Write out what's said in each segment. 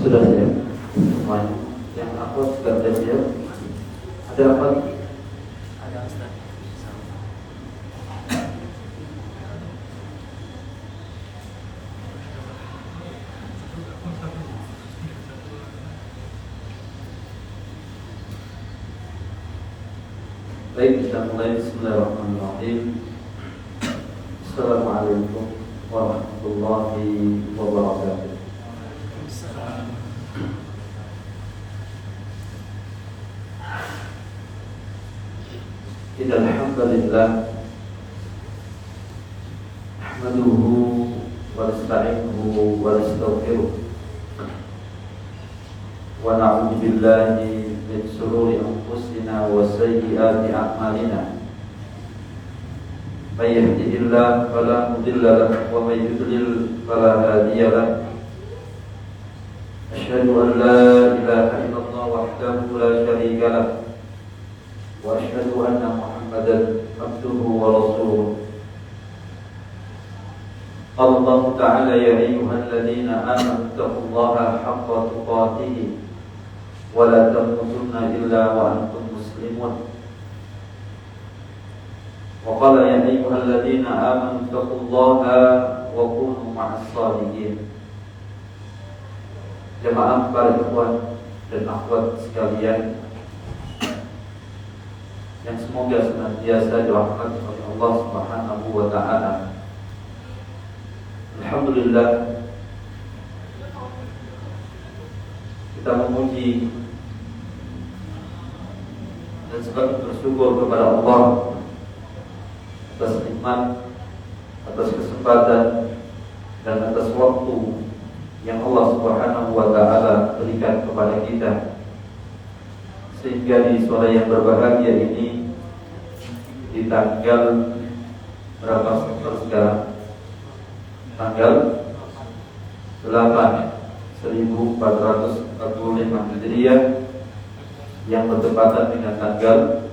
Sudah siap semuanya. Yang aku sudah siap. Ada apa? Ada Ustaz. Baik, kita mulai. Bismillahirrahmanirrahim. Assalamualaikum warahmatullahi wabarakatuh. Innal hamdalillah nahmaduhu wa nasta'inuhu wa nastaghfiruh wa na'udzu billahi min shururi anfusina wa sayyiati a'malina. May yahdihillahu fala mudilla lahu wa may yudlil fala hadiya lahu. Asyhadu an la ilaha illallah wahdahu la syarika lahu wa asyhadu anna Muhammadan abduhu wa rasuluh. Allah Ta'ala ya ayyuhalladzina amanu taqullaha haqqa tuqatih wa la tamutunna illa wa antum muslimun. Wa qala ya ayyuhalladzina amanu taqullaha wa kunu ma'as shadiqin. Jemaah para ikhwan dan akhwat sekalian yang semoga senantiasa dirahmati oleh Allah Subhanahu wa taala. Alhamdulillah, kita memuji dan semakin bersyukur kepada Allah atas nikmat, atas kesempatan dan atas waktu yang Allah Subhanahu wa taala berikan kepada kita, sehingga di sore yang berbahagia ini di tanggal berapa sekarang? Tanggal 8/1445 Hijriah yang bertepatan dengan tanggal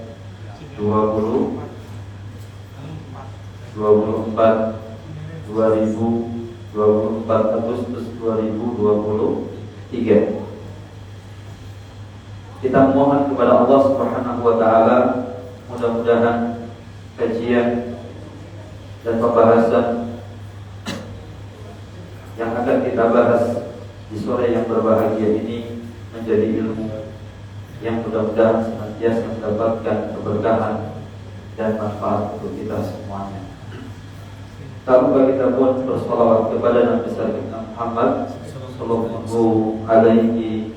24 Agustus 2023. Kita mohon kepada Allah Subhanahu wa taala, mudah-mudahan kajian dan pembahasan yang akan kita bahas di sore yang berbahagia ini menjadi ilmu yang mudah-mudahan senantiasa mendapatkan keberkahan dan manfaat untuk kita semuanya. Tak lupa kita pun bersolawat kepada Nabi besar kita Muhammad sallallahu alaihi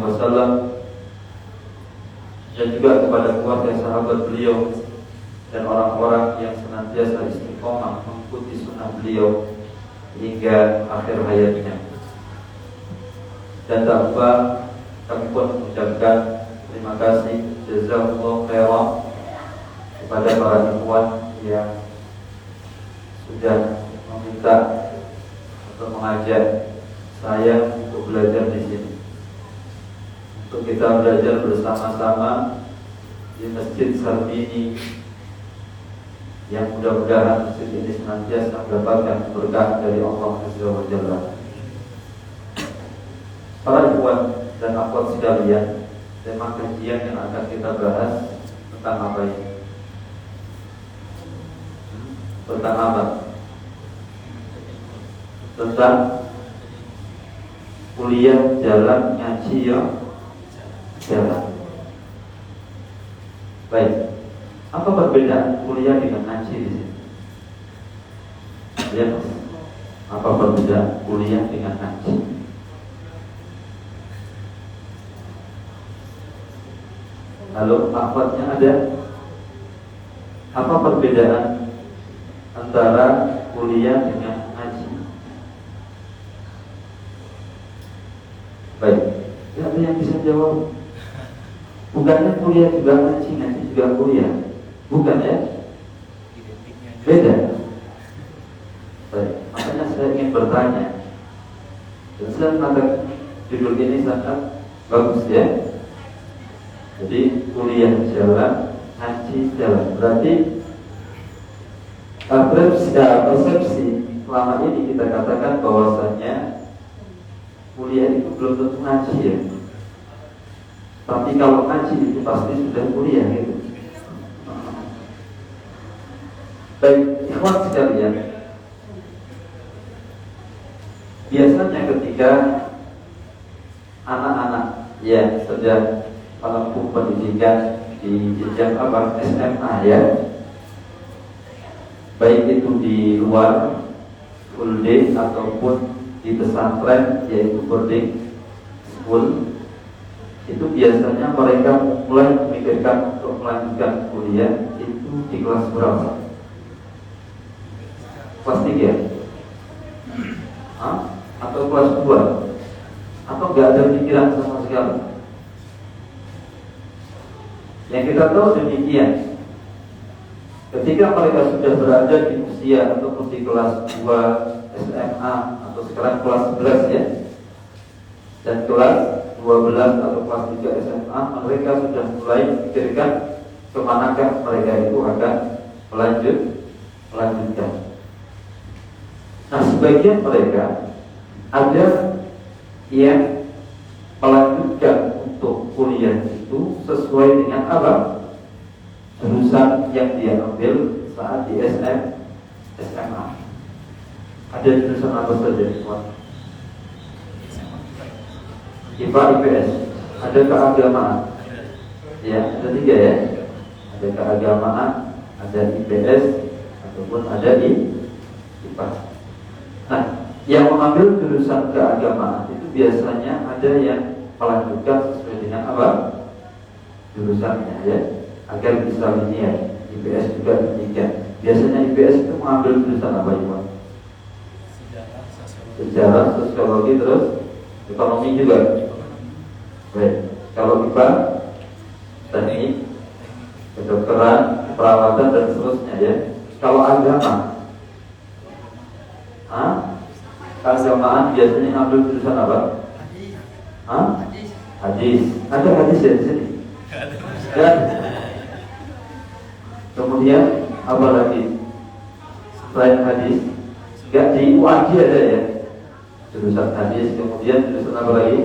wasallam, dan juga kepada keluarga sahabat beliau dan orang-orang yang senantiasa istiqomah mengikuti sunnah beliau hingga akhir hayatnya. Dan tak lupa kami pun mengucapkan terima kasih, jazakumullah khairan, kepada para ikhwan yang sudah meminta atau mengajak saya untuk belajar di sini, untuk kita belajar bersama-sama di Masjid Sarbini, yang mudah-mudahan masjid ini senantiasa mendapatkan berkah dari Allah Azza wa Jalla. Para ikhwan dan akhwat sekalian, tema kajian yang akan kita bahas tentang apa ini? Tentang apa? Tentang kuliah jalan ngaji ya jalan. Baik. Apa perbedaan kuliah dengan ngaji di sini? Lihat, apa perbedaan kuliah dengan ngaji? Halo, akhwatnya ada? Apa perbedaan antara kuliah dengan ngaji? Baik, tidak ada yang bisa jawab. Bukannya kuliah juga ngaji, ngaji juga kuliah. Bukan ya? Beda. Baik, makanya saya ingin bertanya, dan saya mengatakan judul ini sangat bagus ya. Jadi kuliah jalan, ngaji jalan. Berarti persepsi selama ini kita katakan bahwasanya kuliah itu belum tentu ngaji ya. Tapi kalau ngaji itu pasti sudah kuliah gitu. Baik, ikhwan sekalian, biasanya ketika anak-anak yang sedang menempuh pendidikan di jenjang SMA ya, baik itu di luar full day ataupun di pesantren yaitu boarding school, itu biasanya mereka mulai memikirkan untuk melanjutkan kuliah itu di kelas berapa? Kelas 3? Atau kelas 2? Atau nggak ada pikiran sama sekali? Yang kita tahu demikian, ketika mereka sudah berada di usia ataupun di kelas 2 SMA atau sekarang kelas 11 ya, dan kelas 12 atau kelas 3 SMA, mereka sudah mulai memikirkan kemanakah mereka itu akan melanjutkan. Nah, sebagian mereka ada yang melanjutkan untuk kuliah itu sesuai dengan apa? Jurusan yang dia ambil saat di SMA. Ada jurusan apa saja? IPA, IPS. Ada keagamaan. Ya, ada 3 ya. Ada keagamaan, ada IPS, ataupun ada IPA. Nah, yang mengambil jurusan keagamaan itu biasanya ada yang melanjutkan sesuai dengan apa? Jurusannya ya, agar bisa linear. IPS juga demikian. Biasanya IPS itu mengambil jurusan apa ya? Sejarah, sosiologi, terus ekonomi juga. Baik, kalau IPA, teknik, kedokteran, perawatan dan seterusnya ya. Kalau agama, keagamaan biasanya ngambil jurusan apa? Hadis. Ada hadis ya di sini? Dan kemudian apa lagi? Selain hadis, enggak di UAD ada ya? Jurusan hadis, kemudian jurusan apa lagi?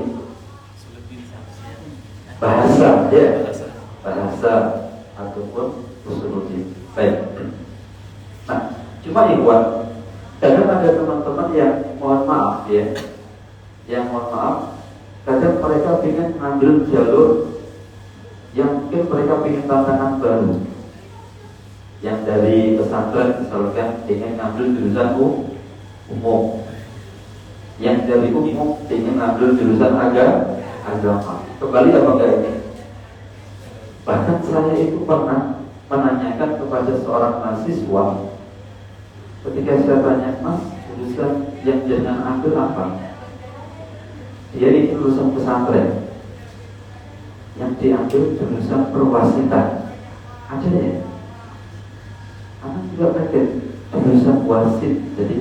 Bahasa ya? Bahasa ataupun usulul. Baik. Nah, cuma ikhwan, kadang ada teman-teman yang mohon maaf ya, kadang mereka ingin mengambil jalur yang mungkin mereka ingin tantangan baru. Yang dari pesantren misalkan ingin ngambil jurusan umum, yang dari umum ingin ngambil jurusan agama. Kembali apa enggak ini? Bahkan saya itu pernah menanyakan kepada seorang mahasiswa. Ketika saya tanya, Mas, jurusan yang jangan ambil apa? Dia itu lulusan pesantren, yang diambil jurusan perwasitan. Ada ya? Anak juga kaget, jurusan wasit. Jadi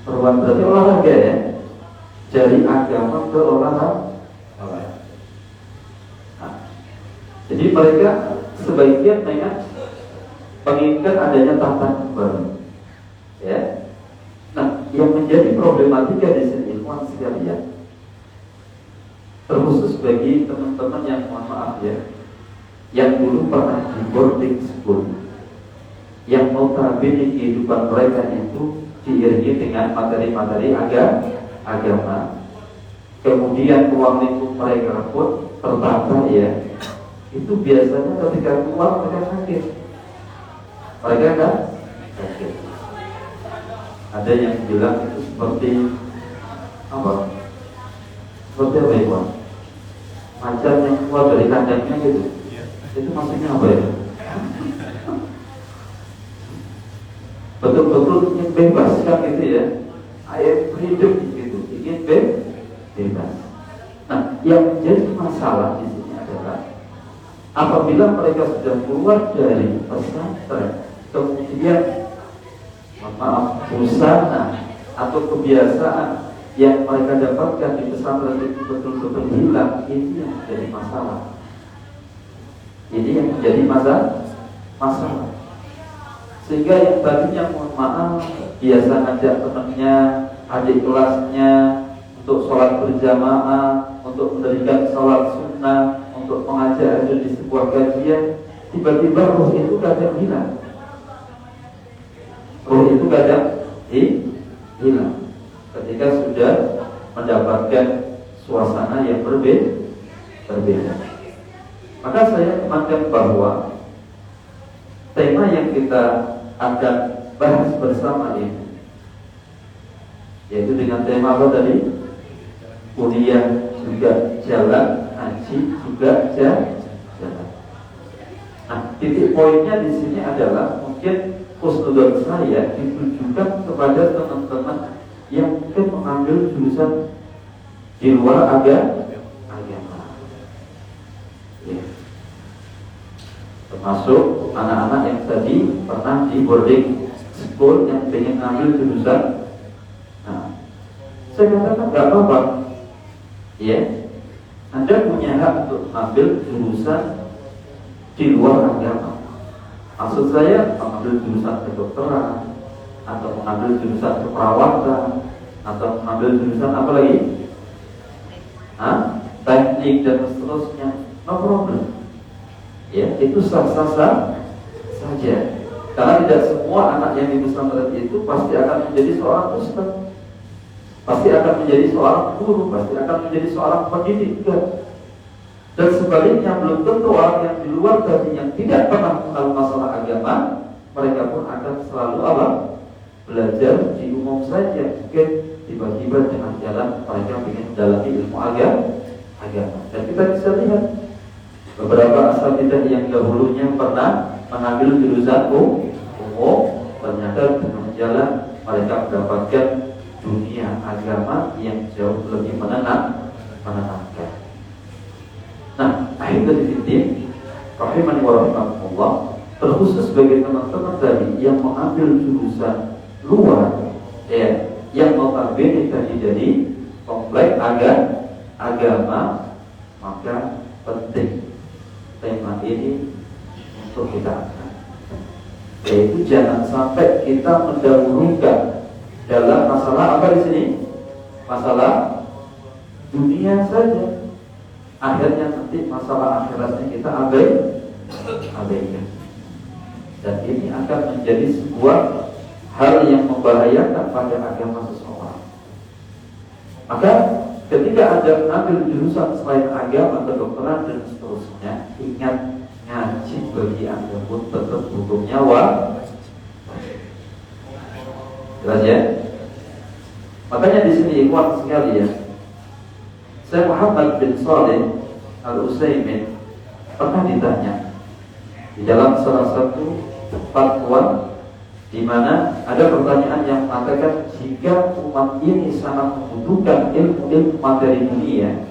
perwasitan berarti olahraga ya? Dari agama ke olahraga. Nah, jadi mereka sebagian menginginkan adanya tantangan baru. Ya. Nah, yang menjadi problematika di sini, ikhwan sekalian, terkhusus bagi teman-teman yang mohon maaf ya, yang dulu pernah di boarding school, yang notabene kehidupan mereka itu diiringi dengan materi-materi agama, kemudian ruang lingkup mereka pun tertata ya, itu biasanya ketika keluar mereka kaget. Mereka kan kaget. Ada yang bilang itu seperti apa? Seperti apa ya, Pak? Macan yang keluar dari kandangnya gitu. Itu maksudnya apa ya? Betul-betul ingin bebas kan gitu ya. I am freedom gitu, ingin bebas. Nah, yang menjadi masalah di sini adalah apabila mereka sudah keluar dari pesantren, kemudian busana atau kebiasaan yang mereka dapatkan di pesantren itu betul-betul hilang, ini yang menjadi masalah. Ini yang menjadi masalah. Sehingga yang tadinya mohon maaf biasa ngajak temannya, adik kelasnya untuk sholat berjamaah, untuk mendirikan salat sunnah, untuk mengajar di sebuah kajian, tiba-tiba roh itu kadang hilang. Roh itu kadang hilang ketika sudah mendapatkan suasana yang berbeda. Maka saya memandang bahwa tema yang kita akan bahas bersama ini, yaitu dengan tema apa tadi? Kuliah juga jalan, haji juga jalan. Nah, titik poinnya di sini adalah mungkin husnuzon saya ditujukan kepada teman-teman yang mungkin mengambil jurusan di luar agama. Ya. Termasuk anak-anak yang tadi pernah di boarding school yang ingin ngambil jurusan. Nah, saya katakan nggak apa-apa. Ya, Anda punya hak untuk ambil jurusan di luar agama. Maksud saya mengambil jurusan kedokteran, atau mengambil jurusan keperawatan, atau mengambil jurusan apa lagi? Teknik dan seterusnya, no problem. Ya, itu sah-sah saja. Karena tidak semua anak yang di pesantren itu pasti akan menjadi seorang ustaz, pasti akan menjadi seorang guru, pasti akan menjadi seorang pendidik juga. Dan sebaliknya belum tentu orang yang di luar tadi yang tidak pernah mengenal masalah agama, mereka pun akan selalu apa? Belajar di umum saja. Mungkin tiba-tiba dengan jalan mereka ingin mendalami ilmu agama. Dan kita bisa lihat beberapa asatidzah yang dahulunya pernah mengambil jurusan umum, ternyata dengan jalan mereka mendapatkan dunia agama yang jauh lebih menenangkan. Nah, akhirnya di rahimani wa rahimakumullah, terkhusus bagi teman-teman tadi yang mengambil jurusan luar, ya, yang notabene tadi jadi kompleks agama, maka penting tema ini untuk kita angkat, yaitu jangan sampai kita mendahulukan dalam masalah apa di sini? Masalah dunia saja. Akhirnya nanti masalah akhiratnya kita abaikan. Dan ini akan menjadi sebuah hal yang membahayakan pada agama seseorang. Maka ketika ada mengambil jurusan selain agama, kedokteran dan seterusnya, ingat ngaji bagi Anda pun tetap hukumnya wajib. Jelas ya? Makanya di sini ikhwan sekalian, Syekh Muhammad bin Shalih Al-Utsaimin pernah ditanya di dalam salah satu fatwa, di mana ada pertanyaan yang mengatakan jika umat ini sangat membutuhkan ilmu-ilmu materi dunia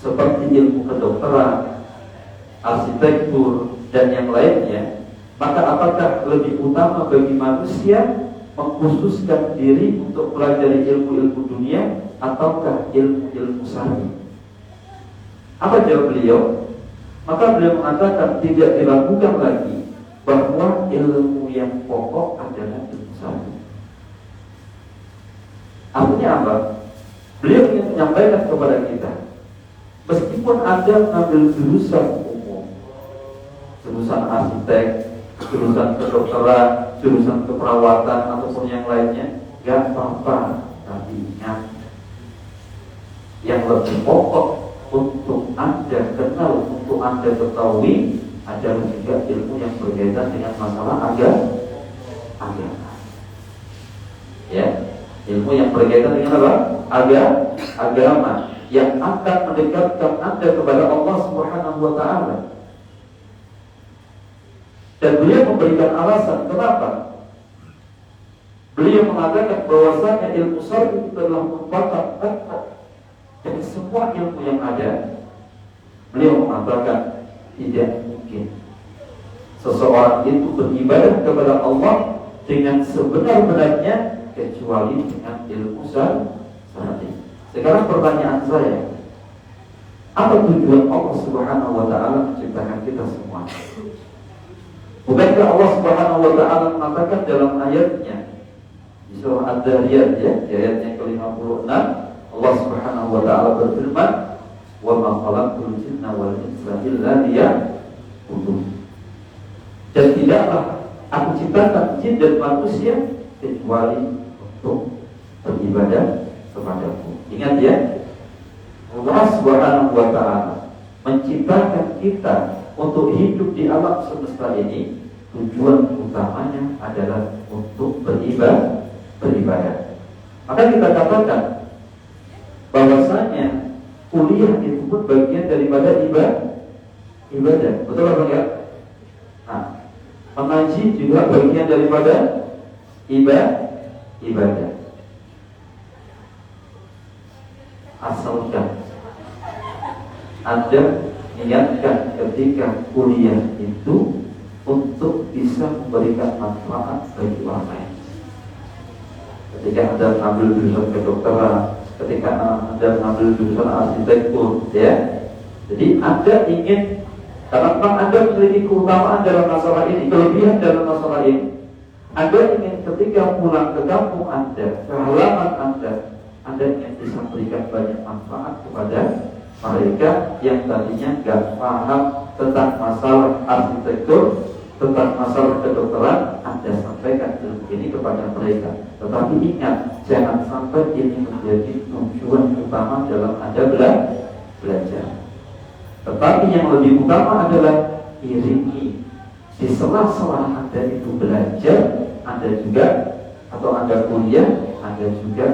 seperti ilmu kedokteran, arsitektur dan yang lainnya, maka apakah lebih utama bagi manusia mengkhususkan diri untuk pelajari ilmu-ilmu dunia ataukah ilmu-ilmu syar'i? Apa jawab beliau? Maka beliau mengatakan tidak diragukan lagi bahwa ilmu yang pokok adalah ilmu syar'i. Artinya apa? Beliau ingin menyampaikan kepada kita, meskipun Anda mengambil jurusan umum, jurusan arsitek, jurusan kedokteran, jurusan keperawatan ataupun yang lainnya, gak apa-apa. Tapi ingat, yang lebih pokok untuk Anda kenal, untuk Anda ketahui adalah juga ilmu yang berkaitan dengan masalah agama. Ya, ilmu yang berkaitan dengan apa? Agama yang akan mendekatkan Anda kepada Allah Subhanahu wa taala. Dan beliau memberikan alasan kenapa. Beliau mengatakan bahwasanya ilmu syar'i itu adalah merupakan pokok dari semua ilmu yang ada. Beliau mengatakan tidak mungkin seseorang itu beribadah kepada Allah dengan sebenar-benarnya kecuali dengan ilmu syar'i. Sekarang pertanyaan saya, apa tujuan Allah Subhanahu wa taala menciptakan kita semua? Bukankah Allah Subhanahu wa taala mengatakan dalam ayatnya di surah Ad-Dariyat, ya, ayat yang ke-56, Allah Subhanahu wa taala berfirman, wa ma khalaqtul jinna wal insa illa liya'budun. Dan tidaklah aku ciptakan jin dan manusia kecuali untuk beribadah kepadaku. Ingat ya, Allah Subhanahu wa ta'ala menciptakan kita untuk hidup di alam semesta ini. Tujuan utamanya adalah untuk beribadah. Maka kita katakan bahwasanya kuliah itu pun bagian daripada ibadah. Betul apa enggak? Nah, mengaji juga bagian daripada ibadah. Asalkan Anda niatkan ketika kuliah itu untuk bisa memberikan manfaat bagi orang lain. Ketika Anda mengambil jurusan kedokteran, ketika Anda mengambil jurusan arsitektur, ya. Jadi Anda ingin, karena memang Anda memiliki keutamaan dalam masalah ini, kelebihan dalam masalah ini. Anda ingin ketika pulang ke kampung Anda, ke halaman Anda ingin bisa berikan banyak manfaat kepada mereka yang tadinya nggak paham tentang masalah arsitektur, tentang masalah kedokteran. Anda sampaikan ilmu ini kepada mereka. Tetapi ingat, jangan sampai ini menjadi tujuan utama dalam Anda belajar. Tetapi yang lebih utama adalah iringi di sela-sela Anda itu belajar, Anda juga atau Anda kuliah, Anda juga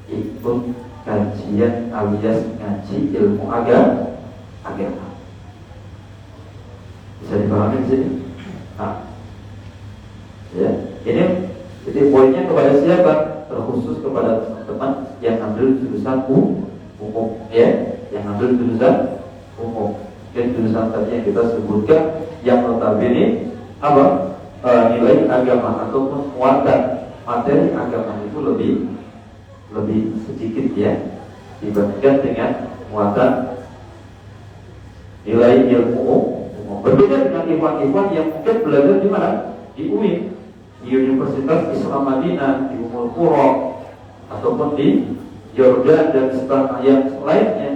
ikut kajian alias ngaji ilmu agama. Bisa dipahami di sini? Nah, ya, ini jadi poinnya kepada siapa? Terkhusus kepada teman-teman yang ambil jurusan umum, ya, yang ambil jurusan umum. Dan jurusan tadi yang kita sebutkan, yang notabene apa? Nilai agama ataupun muatan materi agama itu lebih sedikit ya dibandingkan dengan muatan nilai ilmu umum. Berbeda dengan ikhwan-ikhwan yang mungkin belajar di mana? Di UIN, di Universitas Islam Madinah, di Ummul Qura, ataupun di Yordan dan sebagainya yang lainnya.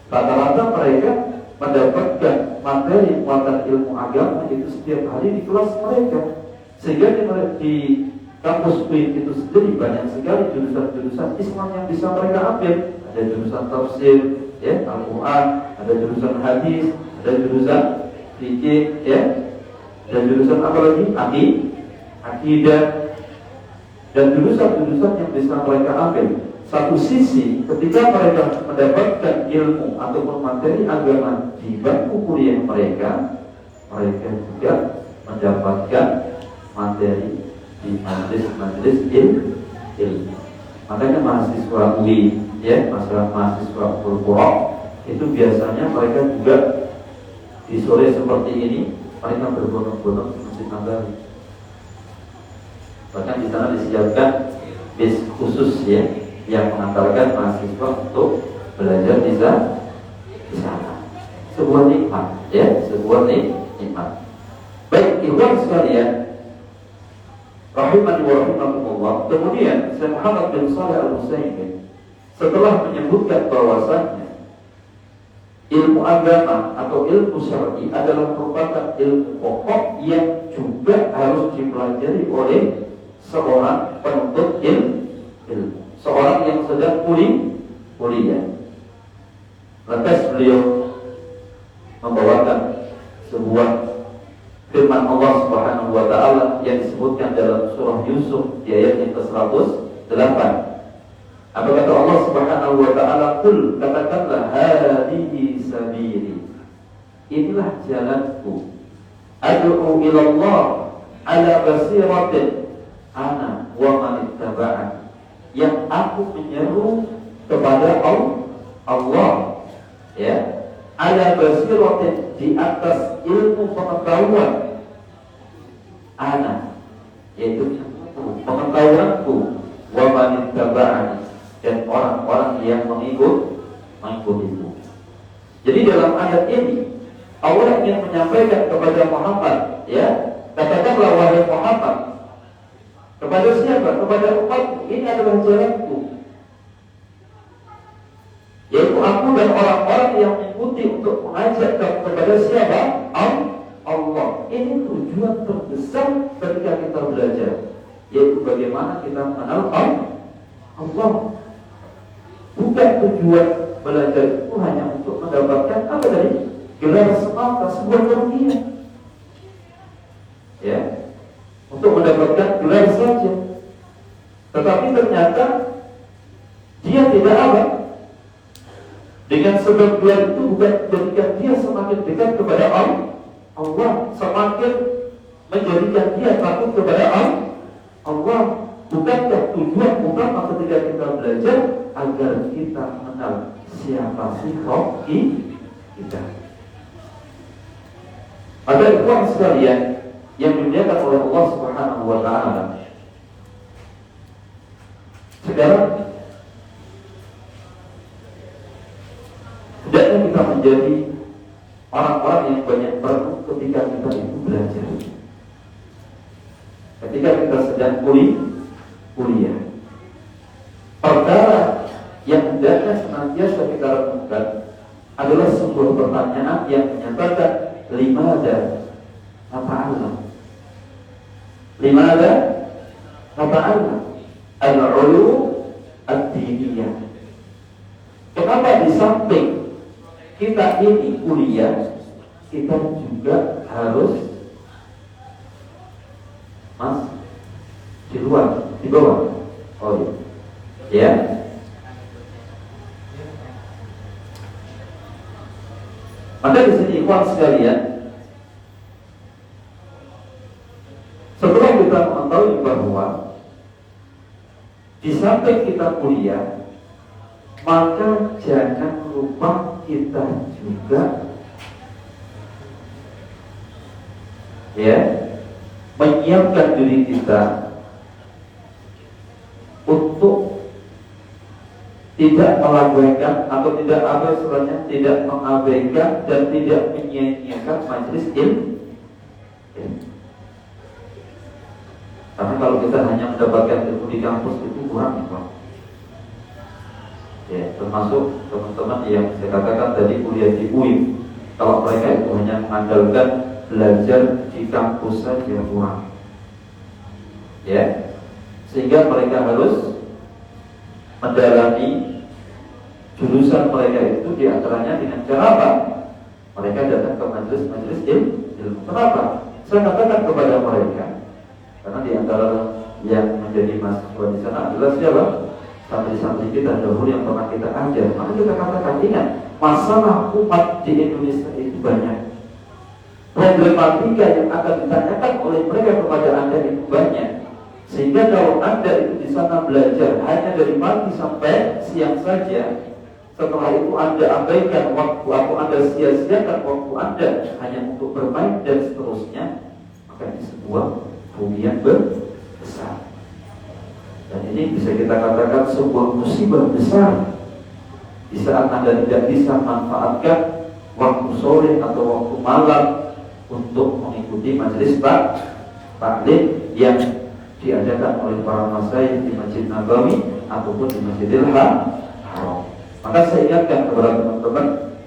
Rata-rata mereka mendapatkan materi muatan ilmu agama itu setiap hari di kelas mereka. Sehingga di kampus UIN itu sendiri banyak sekali jurusan-jurusan Islam yang bisa mereka ambil. Ada jurusan tafsir, ya, Al-Quran, ada jurusan hadis, ada jurusan fikih, ya, dan jurusan apa lagi? Akidah, dan jurusan-jurusan yang bisa mereka ambil. Satu sisi, ketika mereka mendapatkan ilmu ataupun materi agama di bangku kuliah mereka juga mendapatkan materi di majelis ilmu. Makanya mahasiswa UI, ya, mahasiswa Qura itu biasanya mereka juga di sore seperti ini mereka berbondong-bondong ke Masjid Nabawi. Bahkan di sana disiapkan bis khusus ya yang mengantarkan mahasiswa untuk belajar di sana. Sebuah nikmat, ya, sebuah nikmat. Baik, ikhwan sekalian, rahimani wa rahimakumullah. Kemudian Syekh Muhammad bin Shalih Al-Utsaimin setelah menyebutkan bahwasannya ilmu agama atau ilmu syar'i adalah merupakan ilmu pokok yang juga harus dipelajari oleh seorang penuntut ilmu, seorang yang sedang kuliah. Lantas beliau membawakan sebuah firman Allah Subhanahu wa ta'ala yang disebutkan dalam surah Yusuf di ayat yang ke-108. Apa kata Allah Subhanahu wa ta'ala? Qul, katakanlah, hadihi sabili, inilah jalanku, ad'u ilallah ala basiratin ana wa man ittaba'ani, yang aku menyeru kepada Allah, ya, ala basiratin, di atas ilmu pengetahuan, ana, yaitu pengetahuanku, wa man ittaba'ani, dan orang-orang yang mengikutiku. Jadi dalam ayat ini Allah ingin menyampaikan kepada Muhammad, ya, katakanlah wahai Muhammad, kepada siapa? Kepada umatku, ini adalah jalanku, yaitu aku dan orang-orang orang yang mengikuti untuk mengajak kepada siapa? Allah. Ini tujuan terbesar ketika kita belajar, yaitu bagaimana kita mengenal Allah. Bukan tujuan belajar itu hanya untuk mendapatkan apa tadi? Gelar semata, sebuah karunia. Ya, untuk mendapatkan gelar saja. Tetapi ternyata dia tidak apa? Dengan sebab gelar itu bukan menjadikan dia semakin dekat kepada Allah, semakin menjadikan dia takut kepada Allah. Bukankah tujuan utama ketika kita belajar agar kita mengenal siapa sih Rob kita? Maka ikhwan sekalian yang dimuliakan oleh Allah Subhanahu wa taala, sekarang hendaknya kita menjadi orang-orang yang banyak perenung ketika kita itu belajar. Ketika kita sedang kuliah, perkara yang hendaknya senantiasa kita renungkan adalah sebuah pertanyaan yang menyatakan limada nata'allam. Limada nata'allam al-ulum ad-diniyah. Kenapa di samping kita ini kuliah, kita juga harus di luar, di bawah. Oh iya. Ya. Maka di sini ikhwan sekalian, setelah kita mengetahui bahwa di samping kita kuliah, maka jangan lupa kita juga menyiapkan diri kita untuk tidak melakukan atau tidak mengabaikan dan tidak menyia-nyiakan majelis ilmu. Karena kalau kita hanya mendapatkan ilmu di kampus itu kurang, Pak. Ya, termasuk teman-teman yang saya katakan tadi kuliah di UIN, kalau mereka itu hanya mengandalkan belajar di kampus saja kurang. Ya, sehingga mereka harus mendalami jurusan mereka itu diantaranya dengan cara apa? Mereka datang ke majelis ilmu. Kenapa? Saya katakan kepada mereka, karena diantara yang menjadi mahasiswa di sana adalah siapa? Santri-santri kita dahulu yang pernah kita ajar. Maka kita katakan, ingat, masalah umat di Indonesia itu banyak. Problematika yang akan ditanyakan oleh mereka kepada Anda itu banyak. Sehingga kalau Anda itu di sana belajar hanya dari pagi sampai siang saja, setelah itu Anda abaikan waktu atau Anda sia-siakan waktu Anda hanya untuk bermain dan seterusnya, maka ini sebuah kerugian besar. Dan ini bisa kita katakan sebuah musibah besar di saat Anda tidak bisa manfaatkan waktu sore atau waktu malam untuk mengikuti majelis taklim yang diadakan oleh para masyayikh di Masjid Nabawi ataupun di Masjidil Haram. Maka saya ingatkan kepada teman-teman,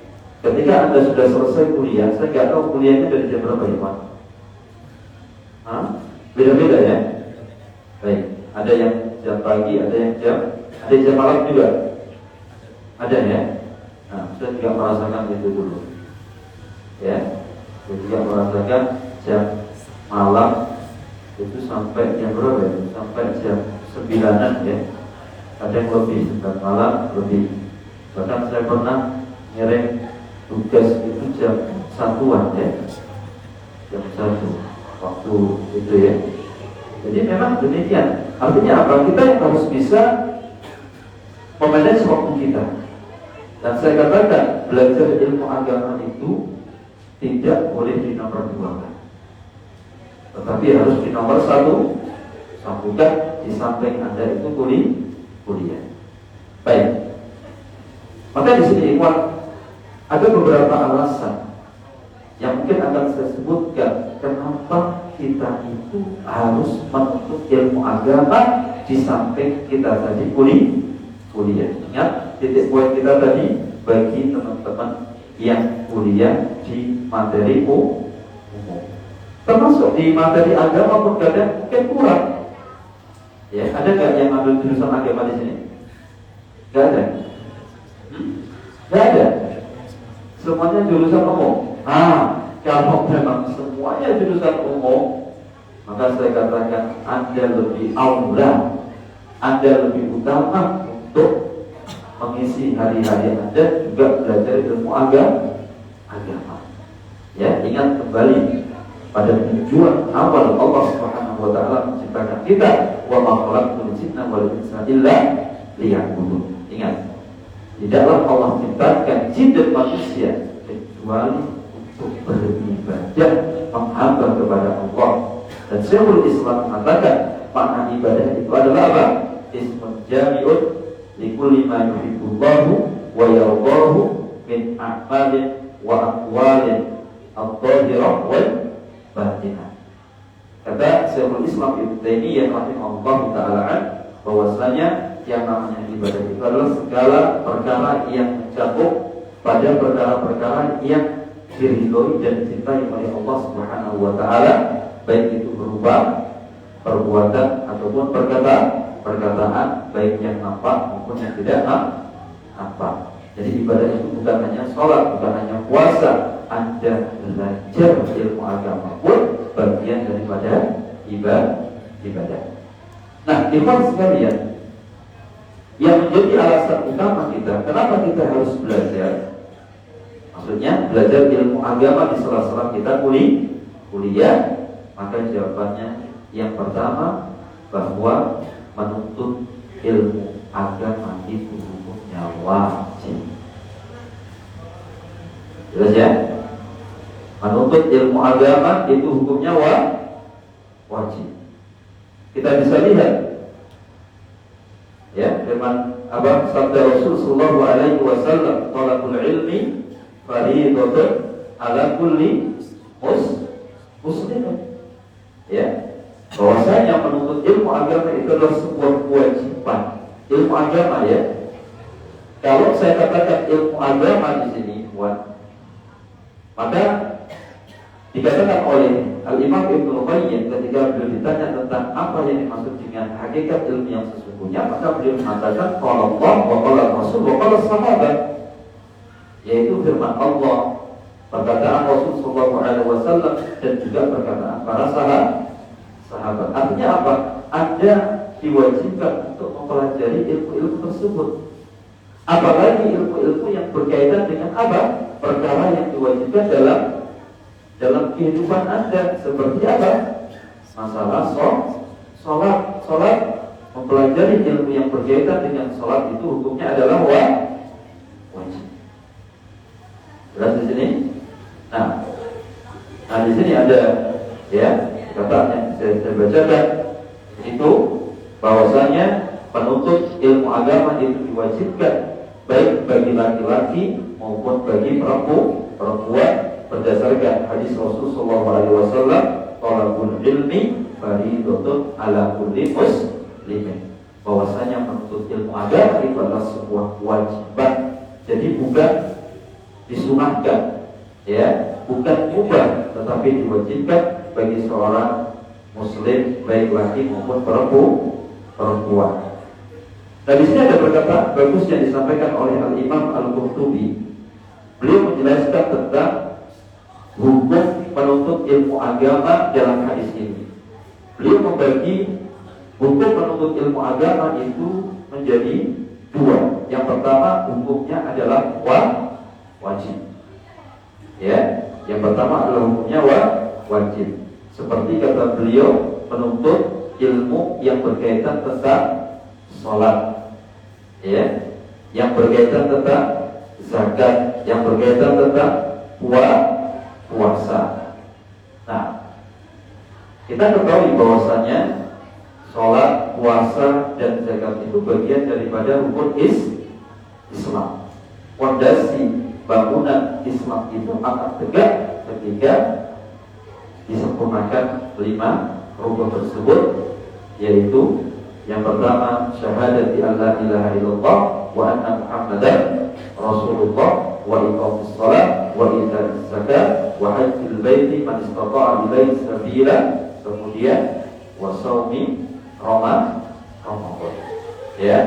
ketika Anda sudah selesai kuliah, saya nggak tahu kuliahnya dari jam berapa ya Pak? Beda-beda ya. Baik, ada yang jam pagi, ada yang jam malam juga. Ada ya. Nah, saya juga merasakan itu dulu. Ya, saya juga merasakan jam malam itu sampai jam berapa ya? Sampai jam 9-an ya. Ada yang lebih, jam malam lebih. Bahkan saya pernah ngirim tugas itu jam 1-an ya. Jam 1 waktu itu ya. Jadi memang demikian. Artinya apa? Kita yang harus bisa memanage waktu kita. Dan saya katakan belajar ilmu agama itu tidak boleh dinomor-duakan, tetapi harus di nomor satukan di samping Anda itu kuliah. Baik. Maka di sini ikhwan, ada beberapa alasan yang mungkin akan saya sebutkan kenapa kita itu harus menuntut ilmu agama di samping kita tadi kuliah. Ingat titik poin kita tadi, bagi teman-teman yang kuliah di materi umum. Termasuk di materi agama pun kadang mungkin kurang. Ya, ada nggak yang ambil jurusan agama di sini? Nggak ada. Nggak ada. Semuanya jurusan umum. Kalau memang semuanya jurusan umum, maka saya katakan Anda lebih aula, Anda lebih utama untuk mengisi hari-hari Anda juga belajar ilmu agama. Ya, ingat kembali pada tujuan awal Allah Subhanahu wa taala menciptakan kita, wa ma khalaqtul jinna wal insa illa liya'budun. Ingat, tidaklah Allah menciptakan jin dan manusia kecuali untuk beribadah, menghamba kepada Allah. Dan Syekhul Islam mengatakan makna ibadah itu adalah apa? Ismun jami'un likulli ma yuhibbullahu wa yardahu min a'malin wa aqwalin adh-dhahirah wal batinah. Kata Syekhul Islam Ibnu Taimiyah rahimahullah taala bahwasanya yang namanya ibadah itu adalah segala perkara yang mencakup pada perkara-perkara yang diridhoi dan dicintai oleh Allah Subhanahu wa taala, baik itu berupa perbuatan ataupun perkataan, baik yang nampak maupun yang tidak nampak. Jadi ibadah itu bukan hanya sholat, bukan hanya puasa. Anda belajar ilmu agama pun bagian daripada ibadah. Nah, ikhwan sekalian, yang menjadi alasan utama kita kenapa kita harus belajar, maksudnya belajar ilmu agama di sela-sela kita kuliah, maka jawabannya yang pertama bahwa menuntut ilmu agama itu hukumnya wajib. Jelas ya? Menuntut ilmu agama itu hukumnya wajib. Kita bisa lihat ya, firman apa sabda Rasul sallallahu alaihi wasallam, talabul ilmi fardhatun ala kulli muslimin. Ya, bahwasanya menuntut ilmu agama itu adalah sebuah kewajiban. Ilmu agama ya. Kalau saya katakan ilmu agama di sini, maka dikatakan oleh Al-Imam Ibnu Qayyim ketika beliau ditanya tentang apa yang dimaksud dengan hakikat ilmu yang sesungguhnya, maka beliau mengatakan qala Allah wa qala Rasul wa qala sahabat, yaitu firman Allah, perkataan Rasul sallallahu alaihi wasallam dan juga perkataan para sahabat. Artinya apa? Anda diwajibkan untuk mempelajari ilmu-ilmu tersebut. Apalagi ilmu-ilmu yang berkaitan dengan apa? Perkara yang diwajibkan dalam kehidupan Anda, seperti apa? Masalah sholat, mempelajari ilmu yang berkaitan dengan sholat itu hukumnya adalah wajib. Jelas di sini? Nah di sini ada ya kata yang saya bacakan itu bahwasanya penuntut ilmu agama itu diwajibkan baik bagi laki-laki maupun bagi perempuan berdasarkan hadis Rasul sallallahu alaihi wasallam, talabul ilmi fardhatun ala kulli muslimin. Bahwasanya menuntut ilmu agama itu adalah sebuah kewajiban. Jadi bukan disunahkan, ya, bukan mubah, tetapi diwajibkan bagi seorang muslim baik laki maupun perempuan. Nah, di sini ada perkataan bagus yang disampaikan oleh Al-Imam Al-Qurtubi. Beliau menjelaskan tentang hukum penuntut ilmu agama dalam hadis ini. Beliau membagi hukum penuntut ilmu agama itu menjadi dua. Yang pertama hukumnya adalah wajib. Ya, yang pertama adalah hukumnya wajib. Seperti kata beliau, penuntut ilmu yang berkaitan tentang sholat, ya, yang berkaitan tentang zakat, yang berkaitan tentang puasa. Nah, kita ketahui bahwasanya sholat, puasa, dan zakat itu bagian daripada rukun Islam. Fondasi bangunan Islam itu akan tegak ketika disempurnakan 5 rukun tersebut, yaitu yang pertama syahadati alla ilaha illallah wa anna Muhammadan Rasulullah ibadahullah wa iqamus shalah wa ita'uz zakat wa hajjil baiti man istata'a ilaihi sabila, kemudian wa shaumi Ramadan. Ya.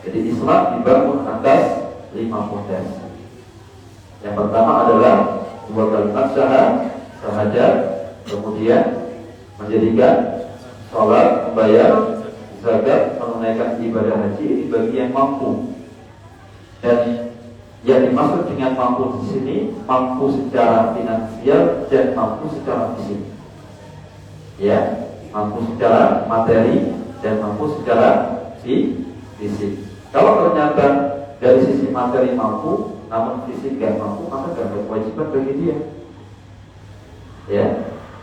Jadi Islam dibangun atas 5 fondasi. Yang pertama adalah 2 kalimat syahadat, kemudian menjadikan sholat, membayar zakat, menunaikan ibadah haji ini bagi yang mampu. Dan yang dimaksud dengan mampu di sini, mampu secara finansial dan mampu secara fisik. Ya, mampu secara materi dan mampu secara fisik. Kalau ternyata dari sisi materi mampu, namun fisik gak mampu, maka gak ada kewajiban bagi dia. Ya,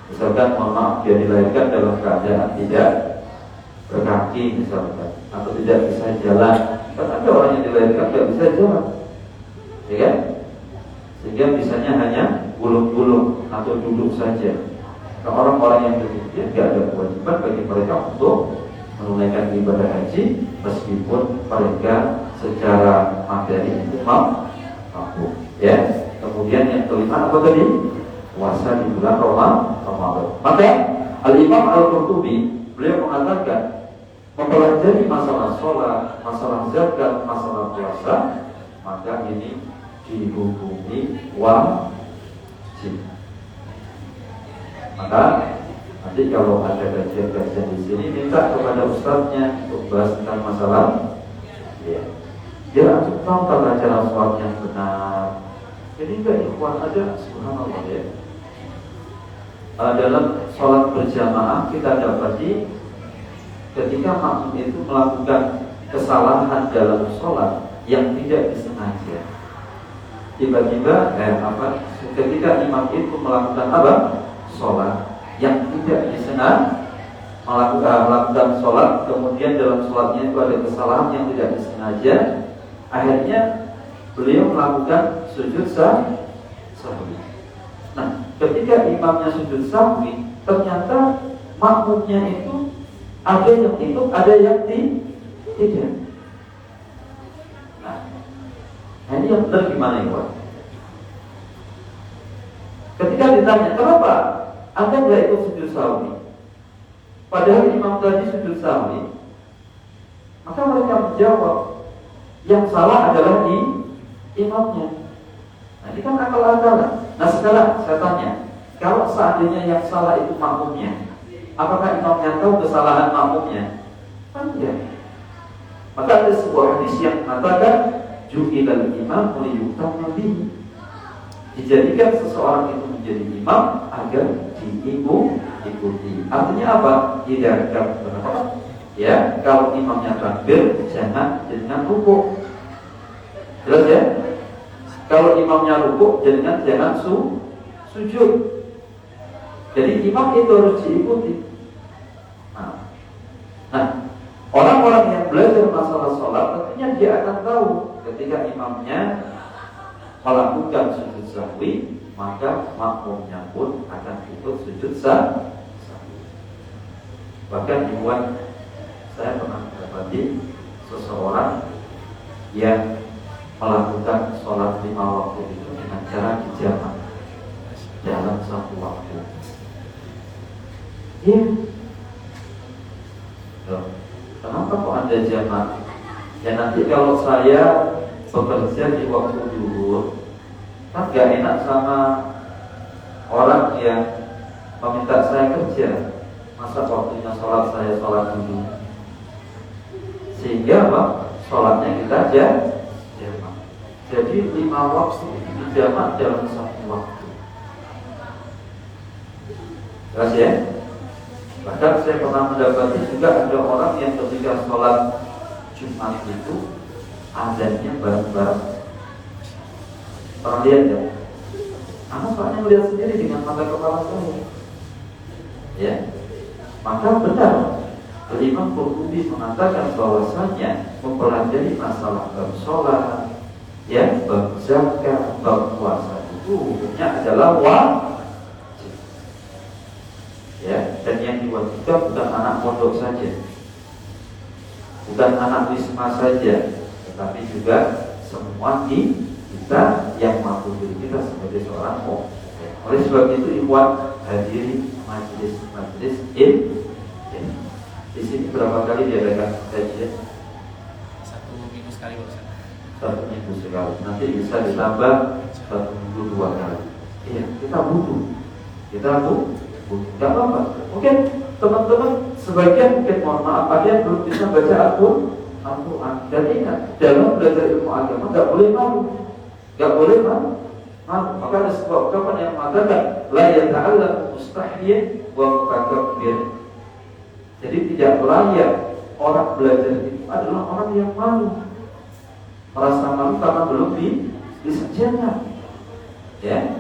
misalkan mohon maaf dia dilahirkan dalam keadaan tidak berkaki misalkan, atau tidak bisa jalan. Kan ada orang yang dilahirkan tidak bisa jalan, ya kan? Sehingga bisanya hanya gulung-gulung atau duduk saja. Nah, orang-orang yang demikian tidak ada kewajiban bagi mereka untuk menunaikan ibadah haji meskipun mereka secara materi itu mampu. Ya. Kemudian yang kelima apa tadi? Puasa di bulan Ramadan. Maka Al-Imam Al-Qurtubi beliau mengatakan mempelajari masalah sholat, masalah zakat, masalah puasa, maka ini dihukumi wajib. Maka nanti kalau ada kajian-kajian di sini, minta kepada ustadznya untuk bahas tentang masalah, ya, biar antum tahu tata cara sholat yang benar. Jadi enggak ikhwan aja, subhanallah ya. Dalam sholat berjamaah kita dapati ketika makmum itu melakukan kesalahan dalam sholat yang tidak disengaja, tiba-tiba ketika imam itu melakukan apa? Sholat yang tidak disengaja, melakukan sholat, kemudian dalam sholatnya itu ada kesalahan yang tidak disengaja, akhirnya beliau melakukan sujud sahwi. Nah, ketika imamnya sujud sahwi, ternyata makmumnya itu ada yang ikut, ada yang tidak. Nah, ini yang benar gimana ya? Ketika ditanya kenapa Anda nggak ikut sujud sahwi, padahal imam tadi sujud sahwi, maka mereka menjawab yang salah adalah imamnya. Nah, ini kan akal-akalan. Nah, sekarang saya tanya, kalau seandainya yang salah itu makmumnya, apakah imamnya tahu kesalahan makmumnya? Kan tidak. Maka ada sebuah hadis yang mengatakan ju'ilal imam liyutamma bihi. Dijadikan seseorang itu menjadi imam agar diikuti. Artinya apa? Tidak berapa? Ya, kalau imamnya takbir, jangan rukuk. Jelas ya? Kalau imamnya rukuk, jangan sujud. Jadi imam itu harus diikuti. Nah, orang-orang yang belajar masalah sholat tentunya dia akan tahu ketika imamnya melakukan sujud sahwi, maka makmumnya pun akan ikut sujud sahwi. Bahkan dibuat, saya pernah mendapati seseorang yang melakukan sholat 5 waktu itu dengan cara dijamak dalam satu waktu. Ya, kenapa kok Anda jamak? Ya nanti kalau saya bekerja di waktu zuhur, kan gak enak sama orang yang meminta saya kerja. Masa waktunya sholat saya sholat dulu, sehingga apa? Sholatnya kita jamak. Jadi 5 waktu dijamak dalam satu waktu. Jelas ya? Bahkan saya pernah mendapati juga ada orang yang ketika sholat Jumat itu azannya bareng-bareng. Pernah lihat ya? Anak soalnya melihat sendiri dengan mata kepala saya. Ya, maka benar Imam Qurtubi mengatakan bahwasanya mempelajari masalah bab sholat, ya, bab zakat, bab puasa itu hukumnya adalah wajib. Ya, dan yang diwajibkan bukan anak pondok saja, bukan anak wisma saja, tetapi juga semua kita kita yang mampu diri kita sebagai seorang mukmin. Oleh sebab itu ikhwan hadiri majelis ilmu. Di sini berapa kali diadakan kajian? 1 minggu sekali Ustaz. 1 minggu sekali. Nanti bisa ditambah 1 minggu 2 kali. Iya, kita butuh. Gak apa-apa. Mungkin teman-teman sebagian mungkin mohon maaf ada yang belum bisa baca Al-Quran. Dan ingat, dalam belajar ilmu agama gak boleh malu. Maka ada sebuah ungkapan yang mengatakan la yata'allam mustahyin wa mutakabbir. Jadi tidak layak orang belajar itu adalah orang yang malu, merasa malu karena belum disajikan, ya.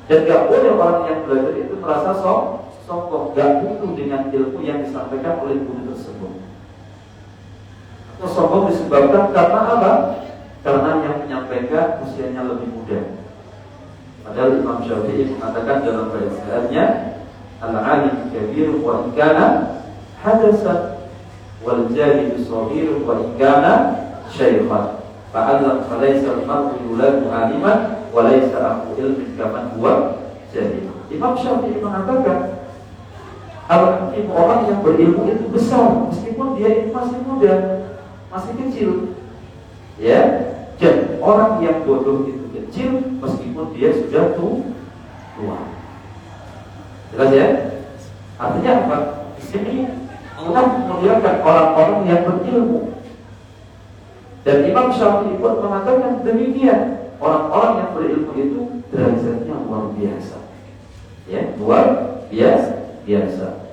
Dan gak boleh orang yang belajar itu merasa sombong, gak butuh dengan ilmu yang disampaikan oleh guru tersebut. Atau sombong disebabkan karena apa? Karena yang menyampaikan usianya lebih muda. Padahal Imam Syafi'i mengatakan dalam bahasannya al-alim kabir wa ikana hadasan wal jahil shaghir wa ikana syaikhan fa'adlam falaysa al-mar'u yuladu aliman wa laysa aqu ilmin kaman huwa jahil. Imam Syafi'i mengatakan al-alim orang yang berilmu itu besar meskipun dia itu masih muda, masih kecil, ya. Dan orang yang bodoh itu kecil meskipun dia sudah tua. Jelas ya? Artinya apa? Di sini kita memuliakan orang-orang yang berilmu. Dan Imam Syafi'i pun mengatakan demikian. Orang-orang yang berilmu itu derajatnya luar biasa. Ya, luar biasa.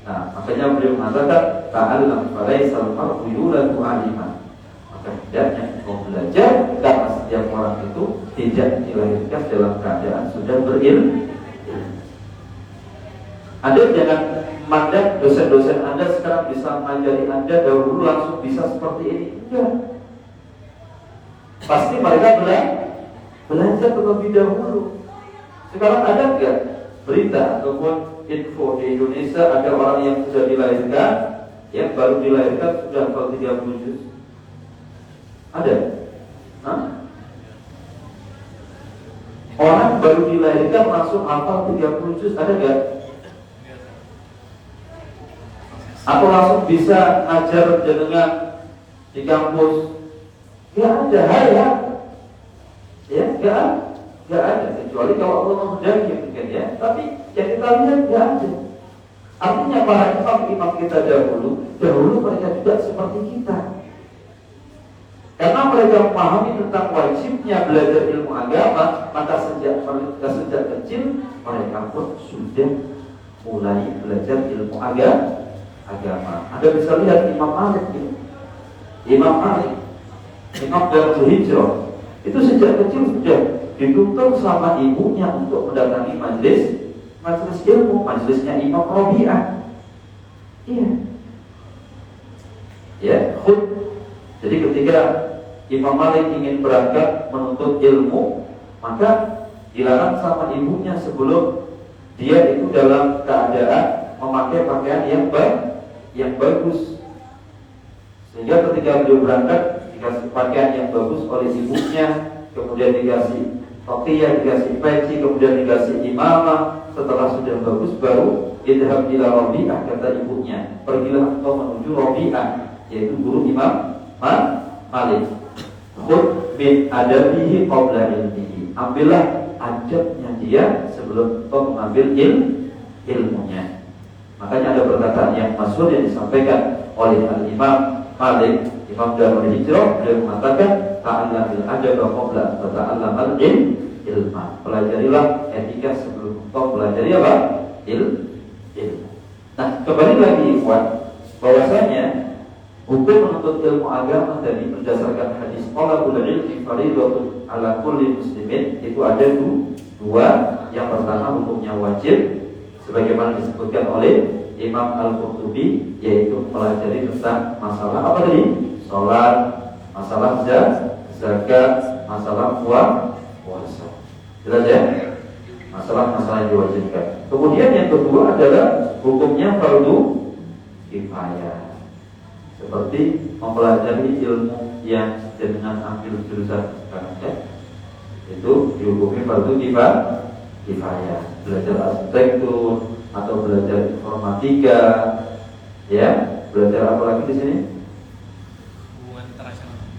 Nah, makanya beliau mengatakan ta'allam falaisal mar'u yuladu aliman. Hendaknya engkau belajar karena setiap orang itu tidak dilahirkan dalam keadaan sudah berilmu. Anda jangan memandang dosen-dosen Anda sekarang bisa mengajari Anda dahulu langsung bisa seperti ini. Enggak. Pasti mereka belajar terlebih dahulu. Sekarang ada enggak berita ataupun info di Indonesia ada orang yang sudah dilahirkan, yang baru dilahirkan sudah hafal 30 juz? Ada? Hah? Orang baru dilahirkan langsung hafal 30 juz, ada gak? Atau langsung bisa ngajar jenengan di kampus? Gak ada, ya, gak ada. Kecuali kalau Allah menghendaki mungkin ya. Tapi yang kita lihat gak ada. Artinya para imam kita dahulu mereka juga seperti kita. Karena mereka memahami tentang wajibnya belajar ilmu agama, maka sejak kecil mereka pun sudah mulai belajar ilmu agama. Anda bisa lihat Imam Malik, Imam Darul Hijrah, itu sejak kecil sudah dituntun sama ibunya untuk mendatangi majelis ilmu, majelisnya Imam Rabi'ah. Iya. Ya, jadi ketika Imam Malik ingin berangkat menuntut ilmu, maka dilarang sama ibunya sebelum dia itu dalam keadaan memakai pakaian yang bagus. Sehingga ketika beliau berangkat dikasih pakaian yang bagus oleh ibunya, kemudian dikasih toqiyah, dikasih peci, kemudian dikasih imamah. Setelah sudah bagus baru idhab ila Rabi'ah, kata ibunya, pergilah engkau menuju Rabi'ah, yaitu guru Imam Malik. Khud min adabihi qabla ilmihi. Ambillah adabnya dia sebelum kau mengambil ilmunya. Makanya ada perkataan yang masyhur yang disampaikan oleh Al-Imam Malik, Imam Darul Hijrah, beliau mengatakan ta'allamil adaba qabla ta'allamal ilma. Pelajarilah etika sebelum kau pelajari apa? Ilmu. Nah, kembali lagi ikhwan, bahwasanya hukum menuntut ilmu agama tadi berdasarkan hadis talabul ilmi fardhatun ala kulli muslimin itu ada dua. Yang pertama hukumnya wajib sebagaimana disebutkan oleh Imam Al-Qurtubi, yaitu pelajari tentang masalah apa tadi? Salat, masalah zakat, masalah puasa. Jelas ya? Masalah-masalah yang diwajibkan. Kemudian yang kedua adalah hukumnya fardu kifayah. Seperti mempelajari ilmu yang dengan ambil jurusan sekarang ya. itu dihukumi fardu kifayah. Belajar arsitektur atau belajar informatika, ya, belajar apa lagi di sini?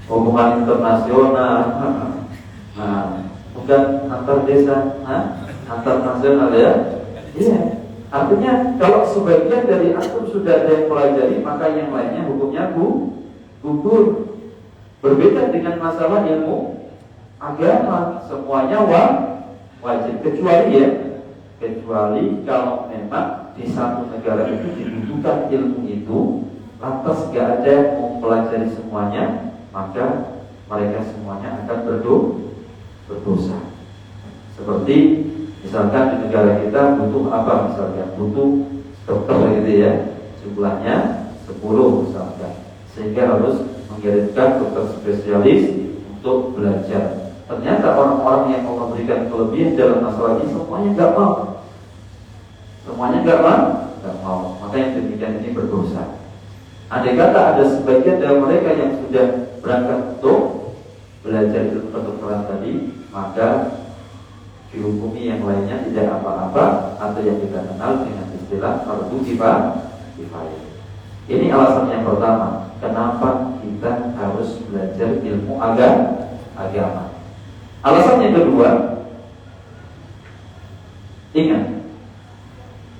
Hubungan internasional. Nah, bukan antar desa, antar nasional ya. Iya. Artinya kalau sebagian dari antum sudah ada yang pelajari, maka yang lainnya hukumnya gugur. Berbeda dengan masalah ilmu agama, semuanya wajib kecuali kalau memang di satu negara itu dibutuhkan ilmu itu, lantas gak ada yang mempelajari semuanya, maka mereka semuanya akan berdosa. Seperti misalkan di negara kita butuh apa, misalkan butuh dokter gitu ya, jumlahnya 10 misalkan, sehingga harus mengirimkan dokter spesialis untuk belajar. Ternyata orang-orang yang mau memberikan kelebihan dalam masalah ini semuanya nggak mau, maka yang demikian ini berdosa. Andai kata ada sebagian dari mereka yang sudah berangkat untuk belajar ilmu kedokteran tadi, maka dihukumi yang lainnya tidak apa-apa, atau yang kita kenal dengan istilah fardu kifayah. Ini alasan yang pertama, kenapa kita harus belajar ilmu agama. Alasan yang kedua, ingat,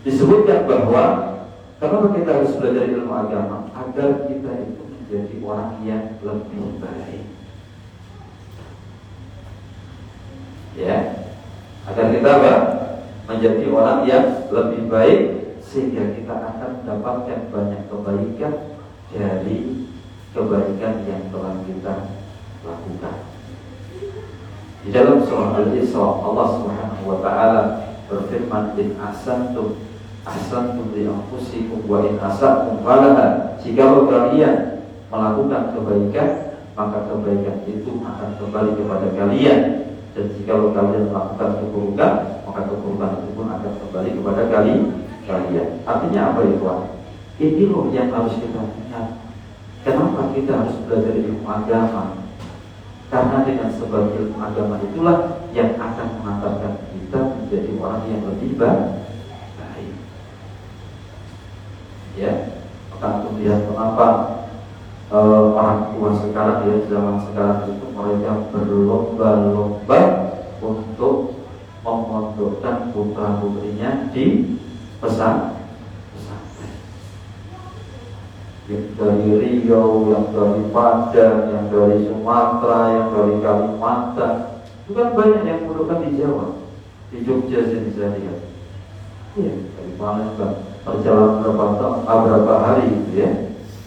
disebutkan bahwa kenapa kita harus belajar ilmu agama, agar kita itu menjadi orang yang lebih baik. Ya, agar kita menjadi orang yang lebih baik, sehingga kita akan mendapatkan banyak kebaikan dari kebaikan yang telah kita lakukan. Di dalam surah Al-Isra, Allah Subhanahu wa taala berfirman, "In ahsantum li anfusikum wa in asatum falaha." Jika kalian melakukan kebaikan, maka kebaikan itu akan kembali kepada kalian. Dan jika kalian melakukan keburukan, maka keburukan itu pun akan kembali kepada kalian. Artinya apa itu? Ini loh yang harus kita ingat. Kenapa kita harus belajar ilmu agama? Karena dengan sebab ilmu agama itulah yang akan mengantarkan kita menjadi orang yang lebih baik. Ya, maka untuk lihat kenapa orang tua sekarang, ya, zaman sekarang itu mereka berlomba-lomba untuk memondokkan putra-putrinya di pesantren. Yang dari Riau, yang dari Padang, yang dari Sumatera, yang dari Kalimantan, itu kan banyak yang mondokkan di Jawa, di Jogja sini saya lihat. Iya, dari Palembang perjalanan berapa hari gitu ya.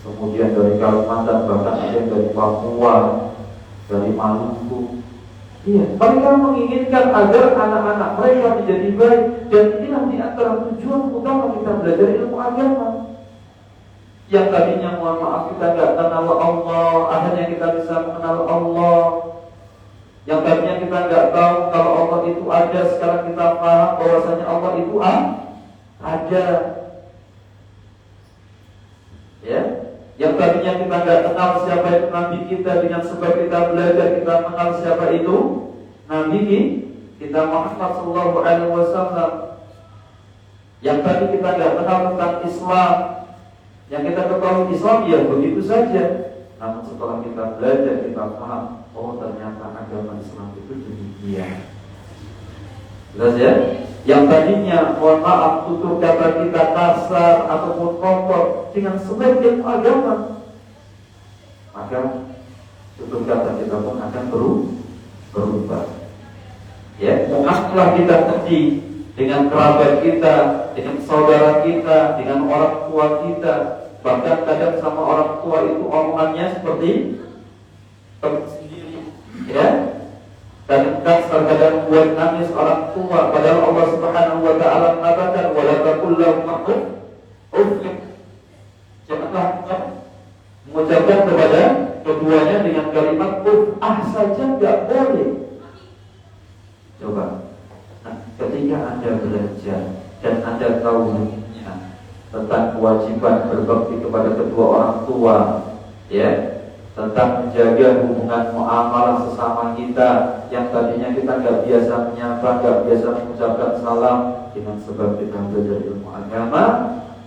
Kemudian dari Kalimantan, bahkan ada yang dari Papua, dari Maluku. Iya, mereka menginginkan agar anak-anak mereka menjadi baik, dan inilah di antara tujuan utama kita belajar ilmu agama. Yang tadinya mohon maaf kita nggak kenal Allah, akhirnya kita bisa mengenal Allah. Yang tadinya kita nggak tahu kalau Allah itu ada, sekarang kita paham bahwasanya Allah itu ada. Ya, yang tadinya kita nggak kenal siapa itu Nabi kita, dengan sebab kita belajar kita mengenal siapa itu Nabi kita Muhammad Sallallahu Alaihi Wasallam. Yang tadi kita nggak kenal tentang Islam, yang kita ketahui Islam ya begitu saja. Namun setelah kita belajar, kita paham, oh ternyata agama Islam itu demikian. Jelas ya? Yang tadinya mohon maaf tutur kata kita kasar ataupun kotor, dengan sebagian agama, maka tutur kata kita pun akan berubah. Ya, maaflah kita tadi dengan kerabat kita, dengan saudara kita, dengan orang tua kita. Bahkan kadang sama orang tua itu omongannya seperti sendiri, ya. Dan kadang buat nangis orang tua, padahal Allah Subhanahu wa taala mengatakan wala taqul lahum uff. Janganlah mengucapkan kepada keduanya dengan kalimat uff saja, enggak boleh. Coba. Nah, ketika Anda belajar dan Anda tahu tentang kewajiban berbakti kepada kedua orang tua, ya, tentang menjaga hubungan muamalah sesama kita, kita yang tadinya kita nggak biasa menyapa, nggak biasa mengucapkan salam, dengan sebab kita belajar ilmu agama,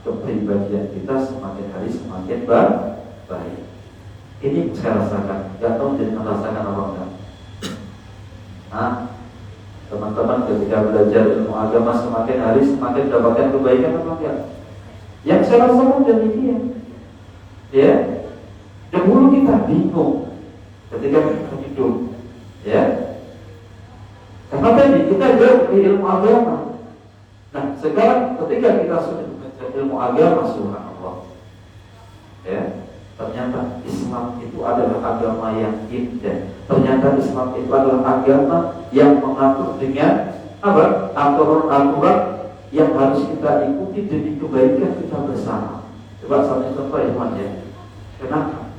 kepribadian kita semakin hari semakin baik. Ini saya rasakan. Nggak tahu jadi merasakan apa enggak? Teman-teman ketika belajar ilmu agama semakin hari semakin mendapatkan kebaikan apa enggak? Yang saya rasakan demikian. Ya, dahulu kita bingung ketika kita hidup, ya. Karena tadi kita jauh di ilmu agama. Nah, sekarang ketika kita sudah belajar ilmu agama, subhanallah, ya, ternyata Islam itu adalah agama yang indah. Ternyata Islam itu adalah agama yang mengatur dengan apa? Aturan-aturan yang harus kita ikuti demi kebaikan kita bersama. Coba satu contoh ya. Kenapa?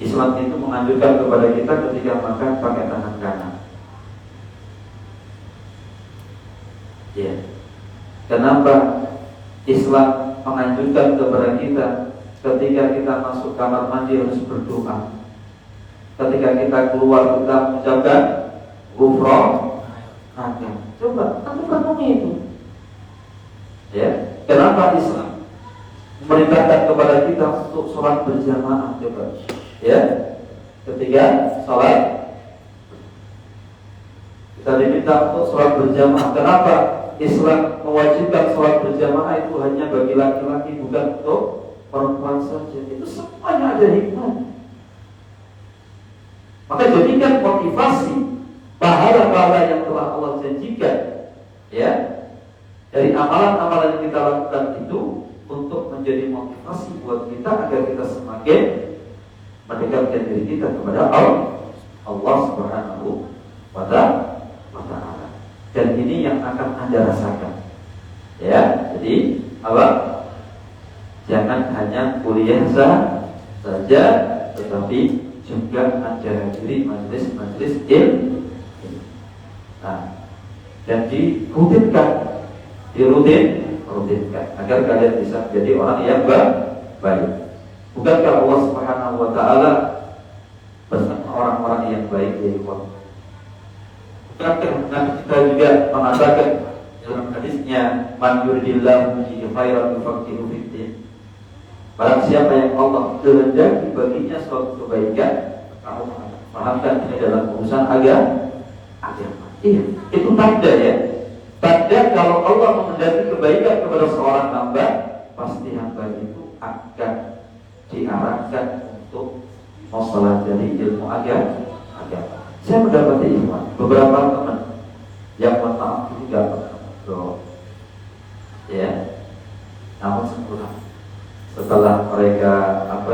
Islam itu menganjurkan kepada kita ketika makan pakai tangan kanan. Ya. Kenapa Islam menganjurkan kepada kita ketika kita masuk kamar mandi harus berdoa? Ketika kita keluar kita mengucapkan ghufran. Coba kamu penuhi itu. Ya. Kenapa Islam memerintahkan kepada kita untuk sholat berjamaah? Coba. Ya. Ketika sholat kita diminta untuk sholat berjamaah. Kenapa Islam mewajibkan sholat berjamaah itu hanya bagi laki-laki, bukan untuk perempuan saja? Itu semuanya ada hikmah. Maka jadikan motivasi pahala-pahala yang telah Allah janjikan, ya, dari amalan-amalan yang kita lakukan itu untuk menjadi motivasi buat kita agar kita semakin mendekatkan diri kita kepada Allah Subhanahu wa Ta'ala. Dan ini yang akan Anda rasakan, ya. Jadi apa? Jangan hanya kuliah saja, tetapi juga Anda hadiri majelis-majelis ilmu. Nah, dan dirutinkan agar kalian bisa menjadi orang yang baik. Bukankah Allah Subhanahu wa Ta'ala bersama orang-orang yang baik ya ikhwan? Bukankah Nabi kita juga mengatakan dalam hadisnya, man yuridillahu bihi khairan yufaqihu fiddin. Barang siapa yang Allah kehendaki baginya suatu kebaikan, kamu pahamkan ini dalam urusan agama. Iya, itu tanda ya. Tanda kalau Allah menghendaki kebaikan kepada seorang hamba, pasti hamba itu akan diarahkan untuk mempelajari ilmu agama. Saya mendapati beberapa teman yang maaf ini tidak pernah, ya, namun setelah mereka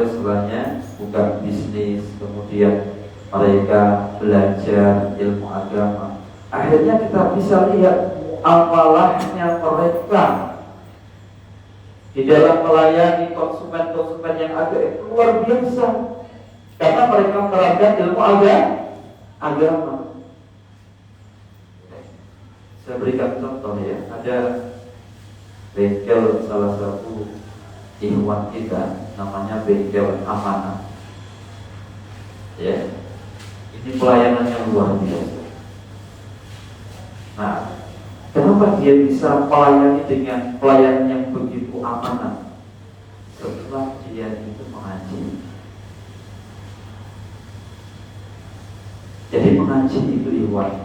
istilahnya buka bisnis, kemudian mereka belajar ilmu agama, akhirnya kita bisa lihat amalahnya mereka di dalam melayani konsumen-konsumen yang ada itu luar biasa, karena mereka menerapkan ilmu agama. Saya berikan contoh ya, ada bengkel salah satu ikhwan kita, namanya bengkel Amanah. Ya, ini pelayanannya luar biasa. Nah, kenapa dia bisa melayani dengan pelayanan yang begitu amanah? Setelah dia itu mengaji. Jadi mengaji itu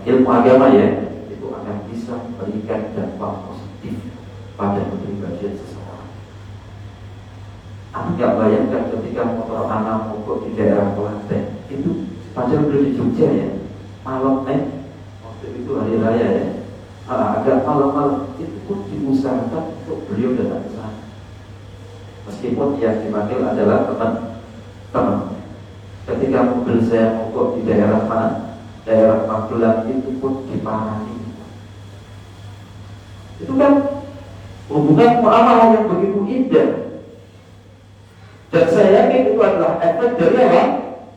ilmu agama ya, itu akan bisa memberikan dampak positif pada kepribadian seseorang. Aku nggak bayangkan ketika motor anak mogok di daerah Klaten itu, padahal udah di Jogja ya, malam waktu itu hari raya ya, agak malam-malam itu pun diusahakan untuk beliau datang ke sana. Meskipun yang dipanggil adalah teman. Ketika mobil saya mogok di daerah mana? Daerah Magelang, itu pun diparani. Itu kan hubungan muamalah yang begitu indah. Dan saya yakin itu adalah efek dari apa?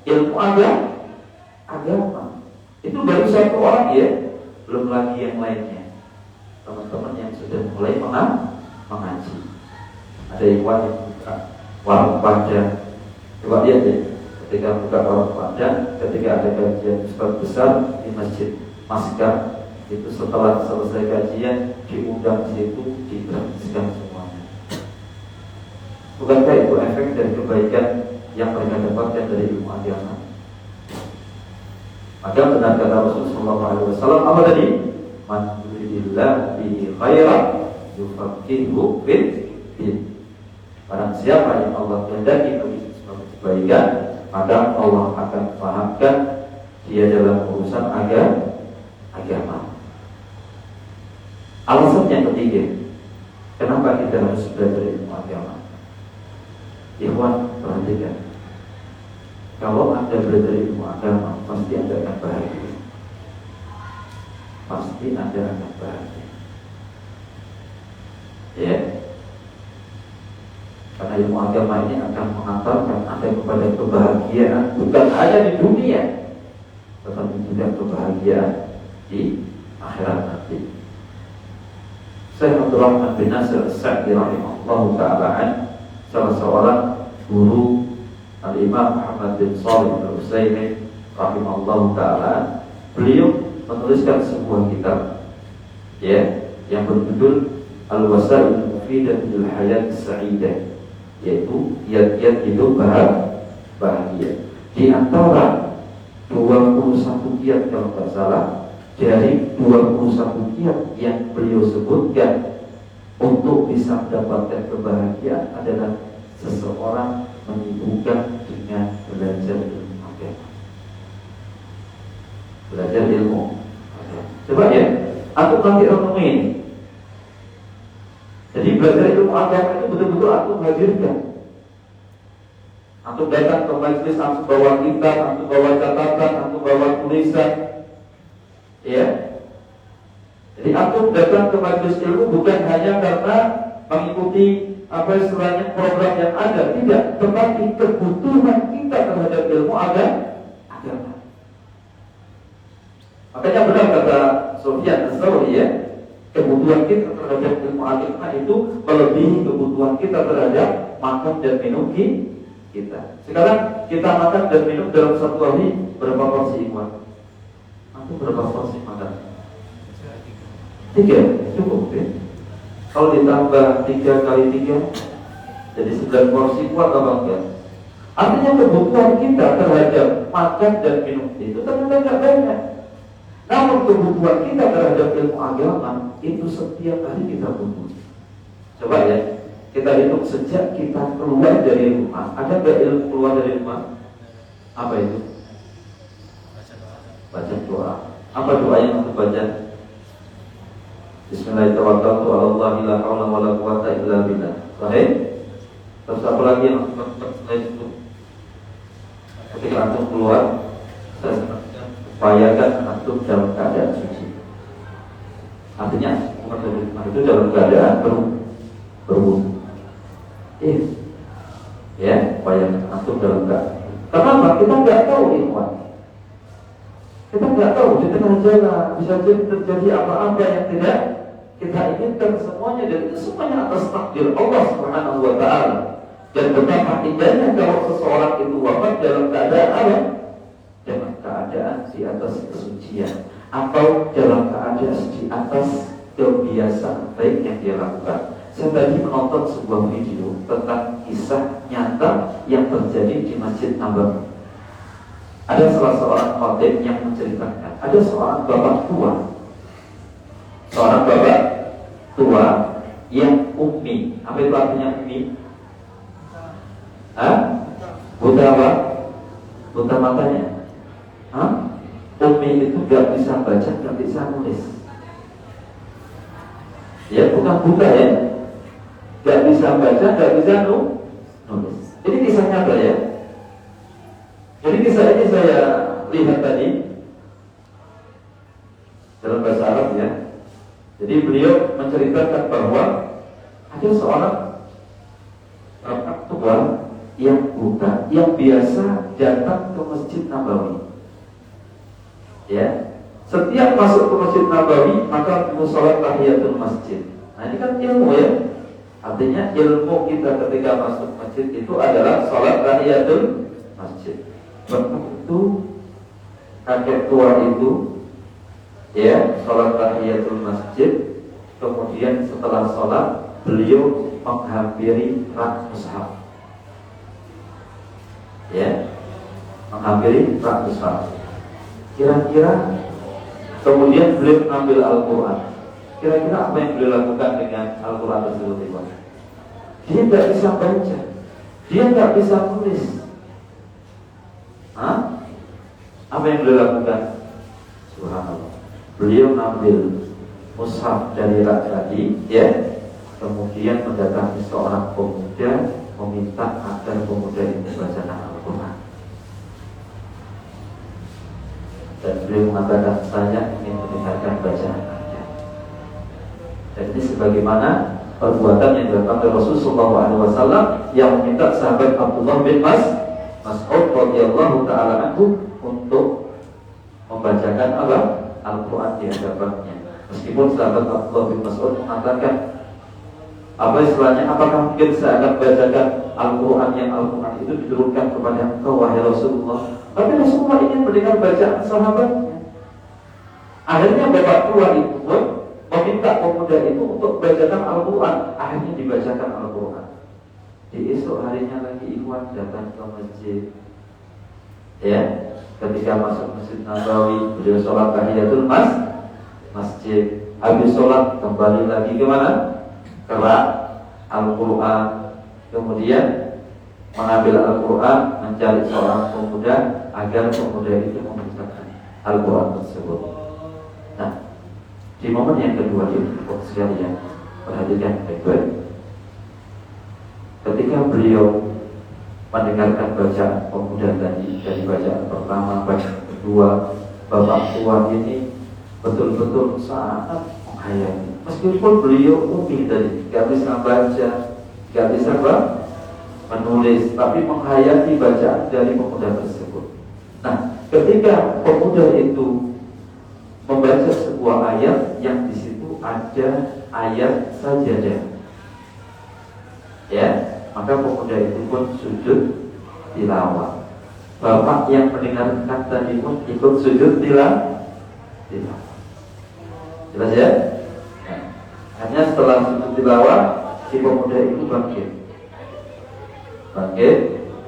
Ilmu agama. Itu baru satu orang ya, belum lagi yang lainnya. Teman-teman yang sudah mulai mengaji. Ada ikhwan yang buka warung Padang. Coba lihat ya, ketika buka Ramadan, ketika ada kajian besar di Masjid Maskah, itu setelah selesai kajian diundang di situ, digratiskan semuanya. Bukankah itu efek dari kebaikan yang mereka dapatkan dari ilmu agama? Maka benar kata Rasulullah SAW, apa tadi? Man yuridillah bihi khairan yufaqihu fid din. Barang siapa yang Allah kehendaki bagi sesuatu kebaikan, maka Allah akan fahamkan dia dalam urusan agama. Alasan yang ketiga, kenapa kita harus belajar ilmu agama? Ikhwan, perhatikan. Kalau Anda belajar ilmu agama, pasti Anda akan bahagia. Pasti Anda akan bahagia. Ya. Karena ilmu agama ini akan mengantarkan Anda kepada kebahagiaan, bukan hanya di dunia, tetapi juga kebahagiaan di akhirat nanti. Syekh Abdul Rahman bin Nasir As-Sa'di rahimahullahu ta'ala, salah seorang guru Al-Imam Muhammad bin Shalih Al-Utsaimin rahimahullahu ta'ala, beliau menuliskan sebuah kitab yang berjudul Al-Wasail Mufidah lil Hayat Sa'idah, yaitu kiat-kiat hidup bahagia. Di antara 21 kiat kalau tidak salah, dari 21 kiat yang beliau sebutkan untuk bisa mendapatkan kebahagiaan adalah seseorang menyibukkan dengan belajar ilmu agama. Belajar ilmu. Coba ya, aku nanti renungi ini. Jadi belajar ilmu agama itu betul-betul aku hadirkan. Aku datang ke majelis, aku bawa kitab, aku bawa catatan, aku bawa tulisan. Ya. Jadi aku datang ke majelis ilmu bukan hanya karena mengikuti apa istilahnya program yang ada, tidak, tetapi kebutuhan kita terhadap ilmu agama. Makanya benar kata Sufyan Ats-Tsauri ya, kebutuhan kita terhadap ilmu agama itu melebihi kebutuhan kita terhadap makan dan minum kita. Sekarang kita makan dan minum dalam satu hari berapa porsi ikhwan? Aku berapa porsi makan? 3, cukup ya. Kalau ditambah 3 kali 3 jadi 9 porsi, kuat apa enggak? Artinya kebutuhan kita terhadap makan dan minum itu ternyata tidak banyak. Namun kebutuhan kita terhadap ilmu agama itu setiap hari kita butuh. Coba ya, kita hitung sejak kita keluar dari rumah. Ada nggak ilmu keluar dari rumah? Apa itu? Baca doa. Apa doa yang untuk baca? Bismillahirrahmanirrahim. La haula wala quwata illa billah. Sahih? Terus apa lagi yang selain itu? Ketika antum keluar, upayakan antum dalam keadaan suci. Artinya bukan dari rumah itu dalam keadaan berwudu. Ya, upayakan antum dalam keadaan. Kenapa? Kita nggak tahu ikhwan. Kita nggak tahu di tengah jalan bisa jadi terjadi apa-apa yang tidak kita inginkan semuanya, dan itu semuanya atas takdir Allah Subhanahu wa Ta'ala. Dan betapa indahnya kalau seseorang itu wafat dalam keadaan apa? Dalam keadaan di atas kesucian, atau dalam keadaan di atas kebiasaan baik yang dia lakukan. Saya tadi menonton sebuah video tentang kisah nyata yang terjadi di Masjid Nabawi. Ada salah seorang khatib yang menceritakan, ada seorang bapak tua yang ummi. Apa itu artinya ummi? Buta apa? Buta matanya. Ummi itu gak bisa baca, gak bisa nulis. Ya, bukan buta ya, gak bisa baca, gak bisa nulis. Ini kisah nyata ya. Jadi kisah ini saya lihat tadi dalam bahasa Arab ya. Jadi beliau menceritakan bahwa ada seorang bapak tua yang buta, yang biasa datang ke Masjid Nabawi. Ya, setiap masuk ke Masjid Nabawi maka sholat tahiyatul masjid. Nah ini kan ilmu ya. Artinya ilmu kita ketika masuk masjid itu adalah sholat tahiyatul masjid. Waktu kakek tua itu ya sholat tahiyatul masjid, kemudian setelah sholat beliau menghampiri rak mushaf, ya, menghampiri rak mushaf. Kira-kira kemudian beliau mengambil Al-Quran. Kira-kira apa yang beliau lakukan dengan Al-Quran tersebut? Dia tidak bisa baca, dia tidak bisa tulis. Apa yang beliau lakukan? Subhanallah, beliau mengambil mushaf dari rak tadi, ya, kemudian mendatangi seorang pemuda, meminta agar pemuda itu membacakan Al-Quran. Dan beliau mengatakan, saya ingin mendengarkan bacaan Anda. Dan ini sebagaimana perbuatan yang dilakukan oleh Rasulullah SAW yang meminta sahabat Abdullah bin Mas'ud radhiyallahu taala anhu untuk membacakan Al-Quran di hadapannya. Meskipun sahabat Abdullah bin Mas'ud mengatakan, apa istilahnya, apakah mungkin saya akan bacakan Al-Quran yang Al-Quran itu diturunkan kepada engkau wahai Rasulullah? Tapi Rasulullah ingin mendengar bacaan sahabatnya. Akhirnya bapak tua itu pun meminta pemuda itu untuk bacakan Al-Quran. Akhirnya dibacakan Al-Quran. Di esok harinya lagi Ikhwan datang ke masjid, ya, ketika masuk Masjid Nabawi beliau sholat tahiyatul masjid. Habis sholat kembali lagi ke mana? Kerak Al-Quran. Kemudian mengambil Al-Quran, mencari seorang pemuda agar pemuda itu membacakan Al-Quran tersebut. Nah, di momen yang kedua ini, sekalian perhatikan baik-baik. Ketika beliau mendengarkan bacaan pemuda tadi, dari bacaan pertama, bacaan kedua, bapak tua ini betul-betul sangat menghayati. Meskipun beliau umi tadi, gak bisa baca, gak bisa menulis, tapi menghayati bacaan dari pemuda tersebut. Nah, ketika pemuda itu membaca sebuah ayat yang di situ ada ayat sajadah, ya, maka pemuda itu pun sujud tilawah. Bapak yang mendengarkan tadi pun ikut sujud tilawah. Jelas ya? Nah, hanya setelah sujud tilawah si pemuda itu bangkit.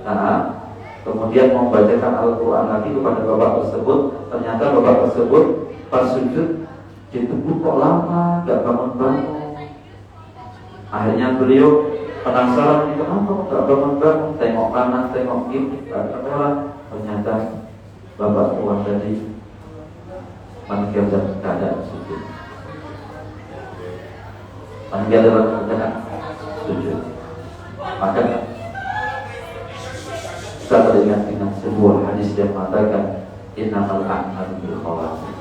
Nah, kemudian membacakan Al-Quran lagi kepada bapak tersebut. Ternyata bapak tersebut pas sujud ditunggu kok lama, gak bangun-bangun. Akhirnya beliau penasaran, kenapa gak bangun-bangun? Tengok kanan, tengok kiri, gak ada orang. Ternyata bapak tua tadi meninggal dalam keadaan sujud. Meninggal dalam keadaan sujud. Maka kita teringat dengan sebuah hadis yang mengatakan innamal a'malu bil khawatim.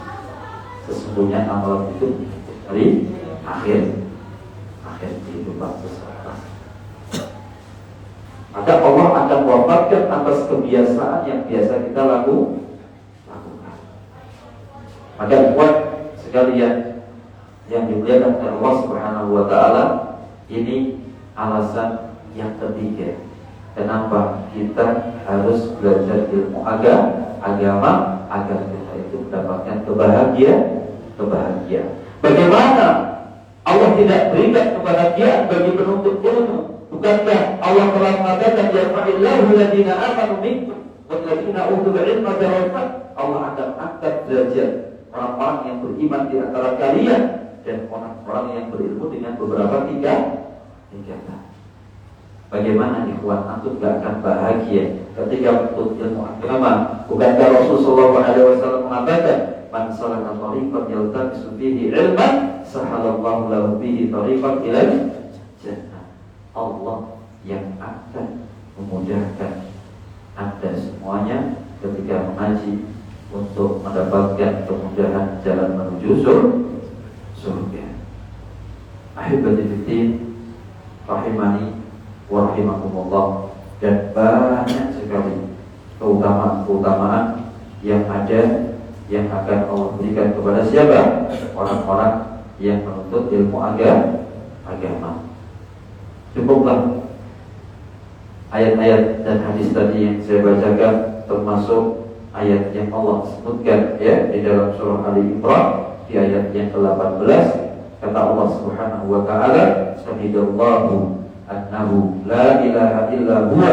Sesungguhnya amal itu dari akhir kehidupan seseorang. Maka Allah akan wafatkan atas kebiasaan yang biasa kita lakukan. Maka buat sekalian yang dimuliakan oleh Allah Subhanahu wa taala, ini alasan yang ketiga kenapa kita harus belajar ilmu agama agar kita itu mendapatkan kebahagiaan. Bagaimana Allah tidak berikan kebahagiaan bagi penuntut ilmu? Bukankah Allah telah mengatakan yarfa'illahu alladziina aamanu minkum walladziina utul ilma darajat? Allah akan angkat derajat orang-orang yang beriman di antara kalian dan orang-orang yang berilmu dengan beberapa tingkatan. Bagaimana ikhwan antum gak akan bahagia ketika menuntut ilmu agama? Bukankah Rasulullah SAW mengatakan, "Man salaka thariqan yaltamisu fihi ilman, sahalallahu lahu bihi thariqan ilal jannah." Allah yang akan memudahkan Anda semuanya ketika mengaji untuk mendapatkan kemudahan jalan menuju surga. Ahibati fiddin rahimani wa rahimakumullah. Dan banyak sekali keutamaan-keutamaan yang ada yang akan Allah berikan kepada siapa? Orang-orang yang menuntut ilmu agama. Cukuplah ayat-ayat dan hadis tadi yang saya bacakan termasuk ayat yang Allah sebutkan ya di dalam surah Ali Imran di ayat yang ke-18, kata Allah Subhanahu wa taala, "Shahidallahu annahu la ilaha illa huwa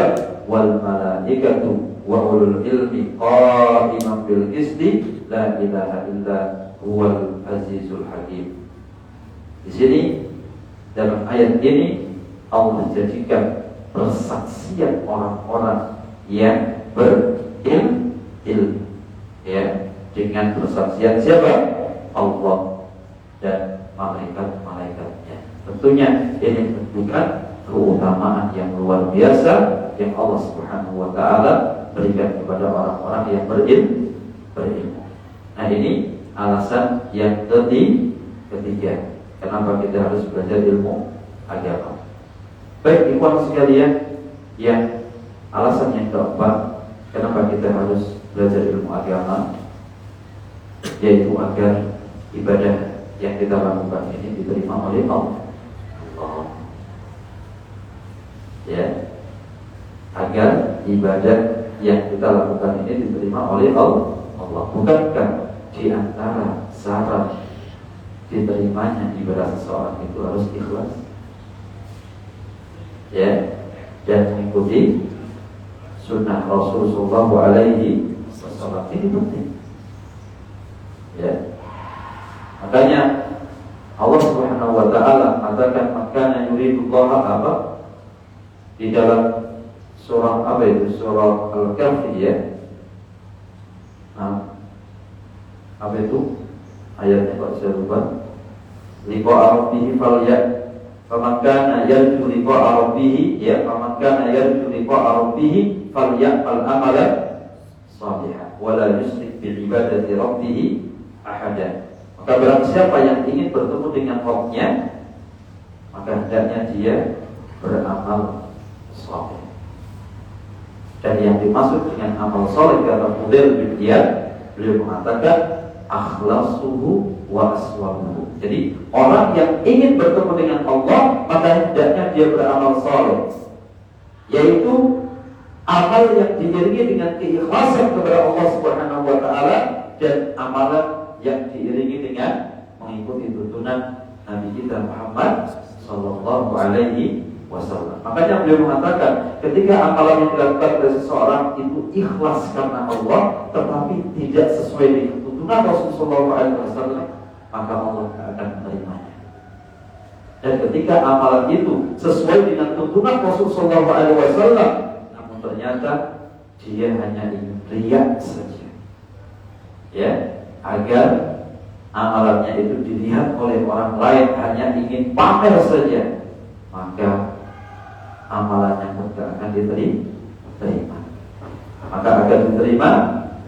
wal malaikatu wa ulul ilmi qa'iman bil qisti la ilaha illa huwal azizul hakim." Di sini dalam ayat ini Allah jadikan persaksian orang-orang yang berilmu ya, dengan persaksian siapa? Allah dan malaikat-malaikatnya. Tentunya ini menunjukkan keutamaan yang luar biasa yang Allah Subhanahu wa taala berikan kepada orang-orang yang berilmu. Nah, ini alasan yang ketiga kenapa kita harus belajar ilmu agama. Baik ikhwan sekalian, yang alasan yang keempat kenapa kita harus belajar ilmu agama, yaitu agar ibadah yang kita lakukan ini diterima oleh Allah. Ya, agar ibadah yang kita lakukan ini diterima oleh Allah. Bukankah di antara syarat diterimanya ibadah seseorang itu harus ikhlas? Ya, dan mengikuti sunnah Rasulullah alaihi wasallam ini penting. Ya, makanya Allah Subhanahu wa taala mengatakan makana yuridullah apa di dalam surah apa itu, surah Al-Kahfi ya. Nah, apa itu ayatnya kok saya lupa. Liqa'a rabbih falya faman kana yarju liqa'a rabbih ya faman kana yarju liqa'a rabbih falya'mal amalan shalihan wa la yusyrik bi ibadati rabbih ahada. Maka barang siapa yang ingin bertemu dengan Rabb-nya, maka hendaknya dia beramal saleh. Dan yang dimaksud dengan amal saleh kata Fudail bin Iyad, beliau mengatakan akhlasuhu wa aswabuhu. Jadi orang yang ingin bertemu dengan Allah, maka hendaknya dia beramal saleh, yaitu amal yang diiringi dengan keikhlasan kepada Allah Subhanahu wa taala dan amalan yang diiringi dengan mengikuti tuntunan Nabi kita Muhammad sallallahu alaihi wasallam. Makanya beliau mengatakan ketika amalan yang dilakukan oleh seseorang itu ikhlas karena Allah tetapi tidak sesuai dengan tuntunan Rasulullah sallallahu alaihi wasallam, maka Allah akan menerimanya. Dan ketika amalan itu sesuai dengan tuntunan Rasulullah sallallahu alaihi wasallam, namun ternyata dia hanya ingin riya saja, ya, agar amalannya itu dilihat oleh orang lain, hanya ingin pamer saja, maka amalannya pun tidak akan diterima. Maka agar diterima,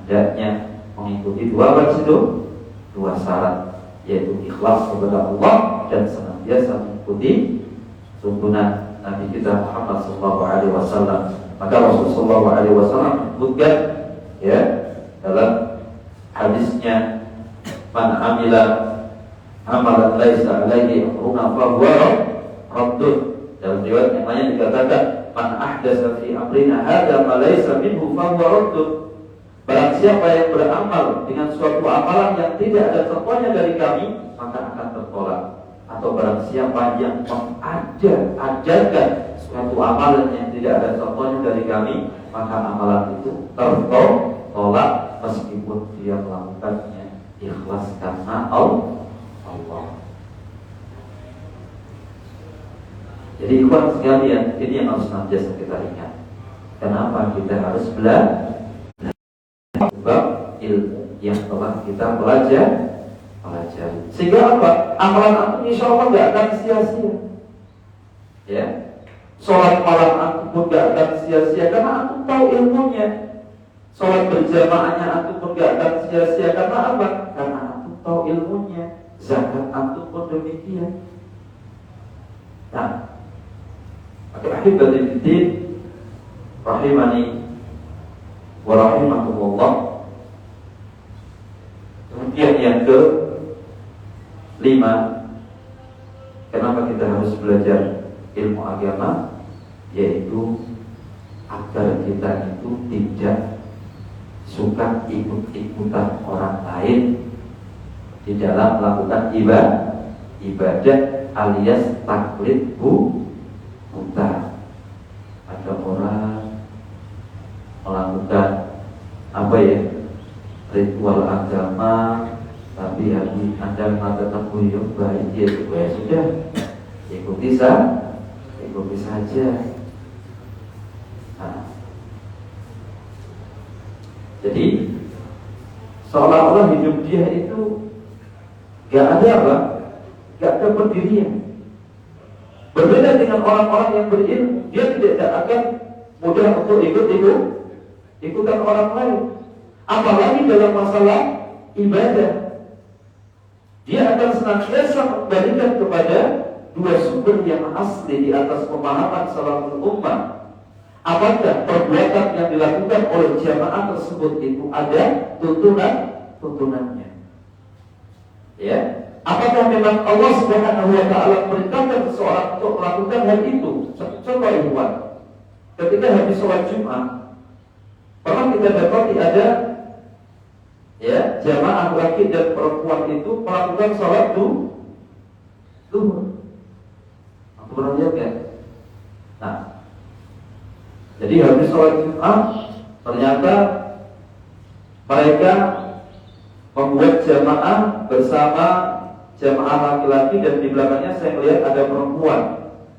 hendaknya mengikuti dua syarat, yaitu ikhlas kepada Allah dan senantiasa mengikuti tuntunan Nabi kita Muhammad SAW. Maka Rasulullah SAW menyebutkan ya dalam hadisnya, man amila amalan laisa alaihi amruna fa huwa raddun. Dalam riwayat yang lain dikatakan man ahdatsa fi amrina hadza ma laisa minhu fa huwa raddun. Barang siapa yang beramal dengan suatu amalan yang tidak ada contohnya dari kami, maka akan tertolak. Atau barang siapa yang mengajarkan suatu amalan yang tidak ada contohnya dari kami, maka amalan itu tertolak meskipun dia melakukannya ikhlas karena Allah. Jadi ikhwan sekalian, ini yang harus senantiasa kita ingat. Kenapa kita harus belajar? Sebab ilmu yang telah kita pelajari. Sehingga apa? Amalan antum insya Allah gak akan sia-sia. Ya, sholat malam antum pun gak akan sia-sia karena antum tahu ilmunya. Sholat berjamaahnya antum pun gak akan sia-sia karena apa? Karena antum tahu ilmunya. Zakat antum pun demikian. Nah, akhirnya rahimani wa rahimakumullah. Kemudian yang ke-5, kenapa kita harus belajar ilmu agama, yaitu agar kita itu tidak suka ikut-ikutan orang lain di dalam melakukan ibadah alias taklid buta. Ada orang melakukan ritual agama, tapi hati Anda mengatakan baik ya sudah ikuti saja. Nah, jadi seolah-olah hidup dia itu gak ada pendirian. Berbeda dengan orang-orang yang berilmu, dia tidak akan mudah untuk ikutan orang lain. Apalagi dalam masalah ibadah, dia akan senantiasa mengembalikan kepada dua sumber yang asli di atas pemahaman salaful ummah. Apakah perbuatan yang dilakukan oleh jamaah tersebut itu ada tuntunannya? Ya, apakah memang Allah Subhanahu wa taala perintahkan seseorang untuk melakukan hal itu? Contoh ikhwan, ketika habis sholat Jumat, pernah kita dapati ada jamaah laki dan perempuan itu melakukan sholat duhur. Aku pernah lihat kan? Nah, jadi habis sholat Jumat, ternyata mereka membuat jamaah bersama jamaah laki-laki dan di belakangnya saya melihat ada perempuan.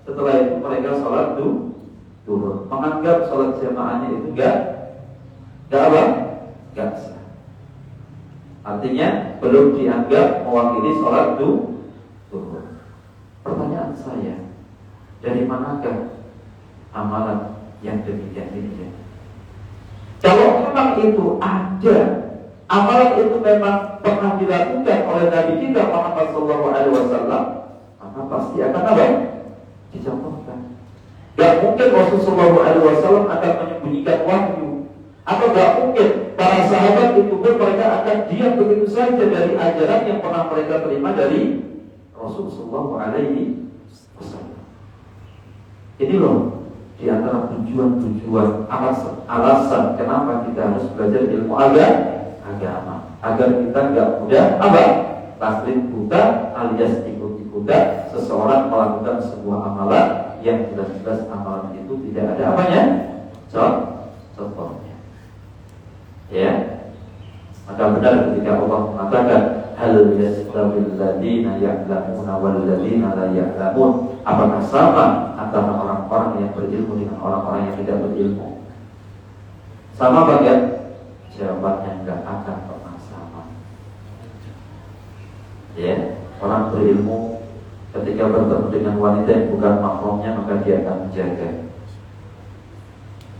Setelah itu mereka sholat duhur, menganggap sholat jamaahnya itu gak sah. Artinya belum dianggap mewakili sholat duhur. Pertanyaan saya, dari manakah amalan yang demikian ini? Kalau memang itu ada, amalan itu memang pernah dilakukan oleh Nabi kita Muhammad SAW, maka pasti akan dicontohkan. Gak mungkin Rasulullah SAW akan menyembunyikan wahyu, atau gak mungkin para sahabat itu pun mereka akan diam begitu saja dari ajaran yang pernah mereka terima dari Rasulullah SAW. Ini loh di antara tujuan alasan kenapa kita harus belajar ilmu agama, agar kita nggak mudah taklid buta alias ikut-ikutan seseorang melakukan sebuah amalan yang jelas-jelas amalan itu tidak ada contohnya. Ya, maka benar ketika Allah mengatakan hal yastawil ladzina ya'lamuna wal ladzina la ya'lamun, apakah sama antara orang-orang yang berilmu dengan orang-orang yang tidak berilmu? Sama bagian? Jawabannya enggak akan pernah sama. Ya, orang berilmu ketika bertemu dengan wanita yang bukan mahramnya maka dia akan menjaga.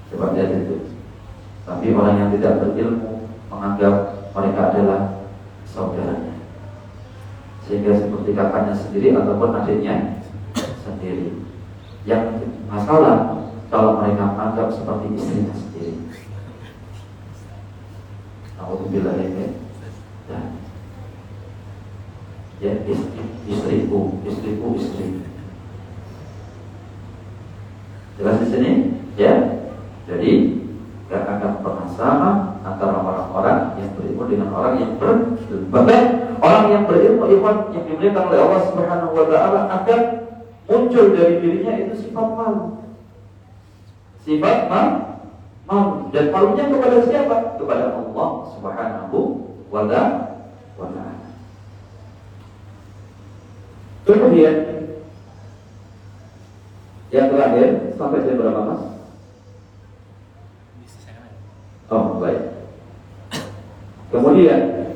Coba lihat itu. Tapi orang yang tidak berilmu menganggap mereka adalah saudaranya, sehingga seperti kakaknya sendiri ataupun adiknya sendiri. Yang masalah kalau mereka menganggap seperti istrinya sendiri. Alhamdulillah ini. Ya, istriku. Jelas di sini, ya. Jadi gak akan pernah sama antara orang-orang yang berilmu dengan orang yang berilmu. Bahkan orang yang berilmu, ikhwan yang dimuliakan oleh Allah Subhanahu wa taala, akan muncul dari dirinya itu sifat malu. Sifat malu, dan malunya kepada siapa? Kepada Allah Subhanahu wa taala. Kemudian yang terakhir, sampai jam berapa Mas? Oh, baik. Kemudian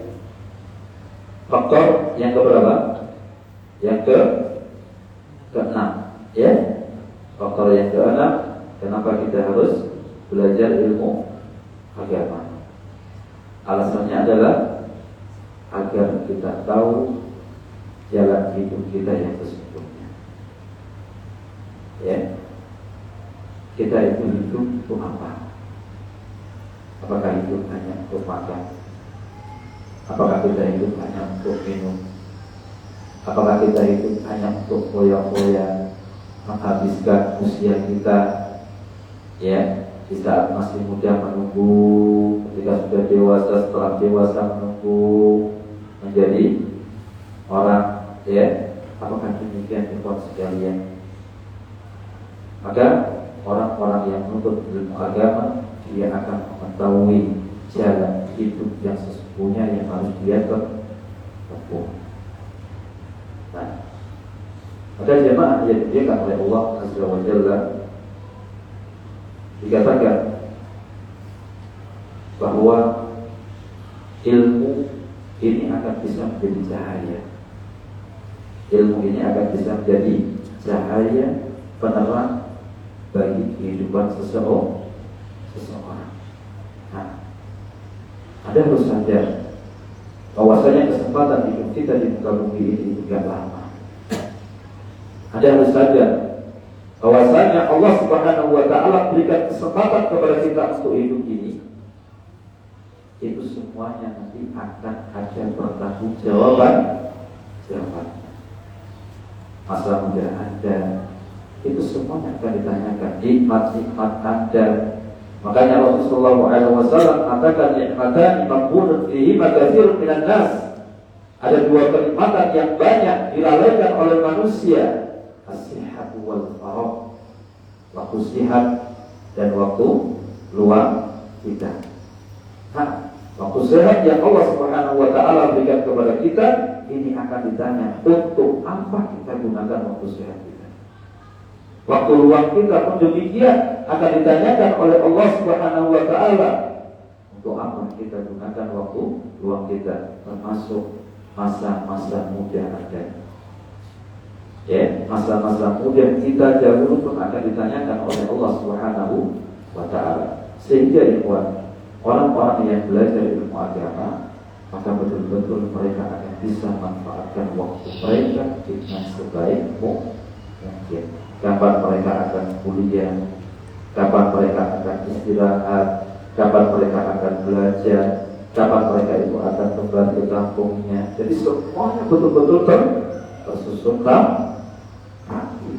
faktor yang keberapa? Yang ke-6, ya. Faktor yang ke-6, kenapa kita harus belajar ilmu agama? Alasannya adalah agar kita tahu jalan hidup kita yang sesungguhnya. Ya. Kita itu hidup untuk apa? Apakah hidup hanya untuk makan? Apakah kita hidup hanya untuk minum? Apakah kita hidup hanya untuk foya-foya, menghabiskan usia kita, ya, di saat masih muda menunggu, ketika sudah dewasa, setelah dewasa menunggu menjadi orang, ya. Apakah demikian ikhwan sekalian? Maka orang-orang yang menuntut ilmu agama, dia akan mengetahui jalan hidup yang sesungguhnya yang harus dia tempuh. Nah, maka jemaah yang dimuliakan oleh Allah Azza wa Jalla, dikatakan bahwa ilmu ini akan bisa menjadi cahaya. Ilmu ini akan bisa menjadi cahaya penerang bagi kehidupan seseorang. Nah, Anda harus sadar bahwasanya kesempatan hidup kita di muka bumi ini tidak lama. Anda harus sadar bahwasanya Allah Subhanahu wa Ta'ala berikan kesempatan kepada kita untuk hidup ini. Itu semuanya nanti akan ada pertanggungjawaban. Masa muda Anda itu semuanya akan ditanyakan, nikmat-nikmat Anda. Makanya Rasulullah SAW mengatakan nikmatan maqbulun fihi katsirun minan nas. Ada dua kenikmatan yang banyak dilalaikan oleh manusia, as-sihhat wal faragh, waktu sehat dan waktu luang kita. Nah, waktu sehat yang Allah Subhanahu wa Ta'ala berikan kepada kita, ini akan ditanya untuk apa kita gunakan waktu sehat kita. Waktu luang kita pun demikian akan ditanyakan oleh Allah Subhanahu wa Ta'ala, untuk apa kita gunakan waktu luang kita, termasuk masa-masa muda Anda. Ya, masa-masa muda kita dahulu pun akan ditanyakan oleh Allah Subhanahu wa Ta'ala. Sehingga ikhwan, orang-orang yang belajar ilmu agama, maka betul-betul mereka akan bisa manfaatkan waktu mereka dengan sebaik mungkin. Kapan mereka akan kuliah, kapan mereka akan istirahat, kapan mereka akan belajar, kapan mereka itu akan kembali ke kampungnya. Jadi semuanya betul-betul tersusun rapi.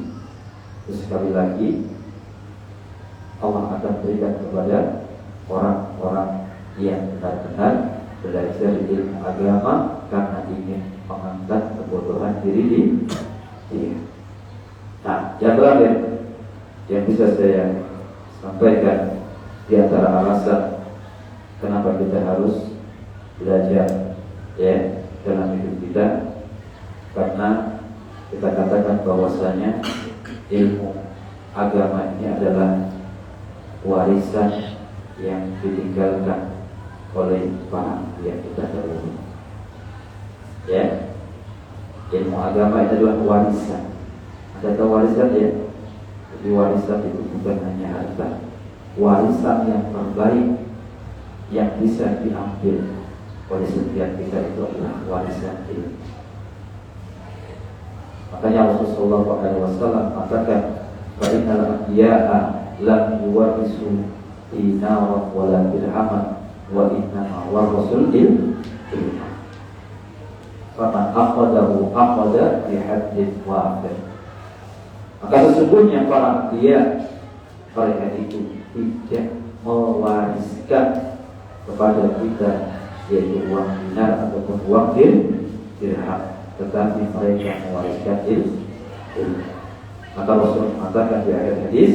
Terus sekali lagi, Allah akan berikan kepada orang-orang yang benar-benar belajar ilmu agama karena ingin mengangkat kebodohan diri dia. Nah, yang terakhir yang bisa saya sampaikan di antara alasan kenapa kita harus belajar ya dalam hidup kita, karena kita katakan bahwasanya ilmu agama ini adalah warisan yang ditinggalkan oleh para yang kita dahulu. Ya, ilmu agama itu adalah warisan. Ada tahu warisan ya? Jadi warisan itu bukan hanya harta. Warisan yang terbaik yang bisa diambil oleh setiap kita itu adalah warisan ilmu. Makanya Rasulullah SAW mengatakan, "Fa'innal anbiya'a lam yuwarisu dinaran wala dirhaman wa innama warasul ilm. Faman akhadahu akhada bihaddin wafir." Maka sesungguhnya para anbiya, mereka itu tidak mewariskan kepada kita yaitu uang dinar ataupun uang dirham, tetapi mereka mewariskan ilmu. Maka Rasul mengatakan di akhir hadis,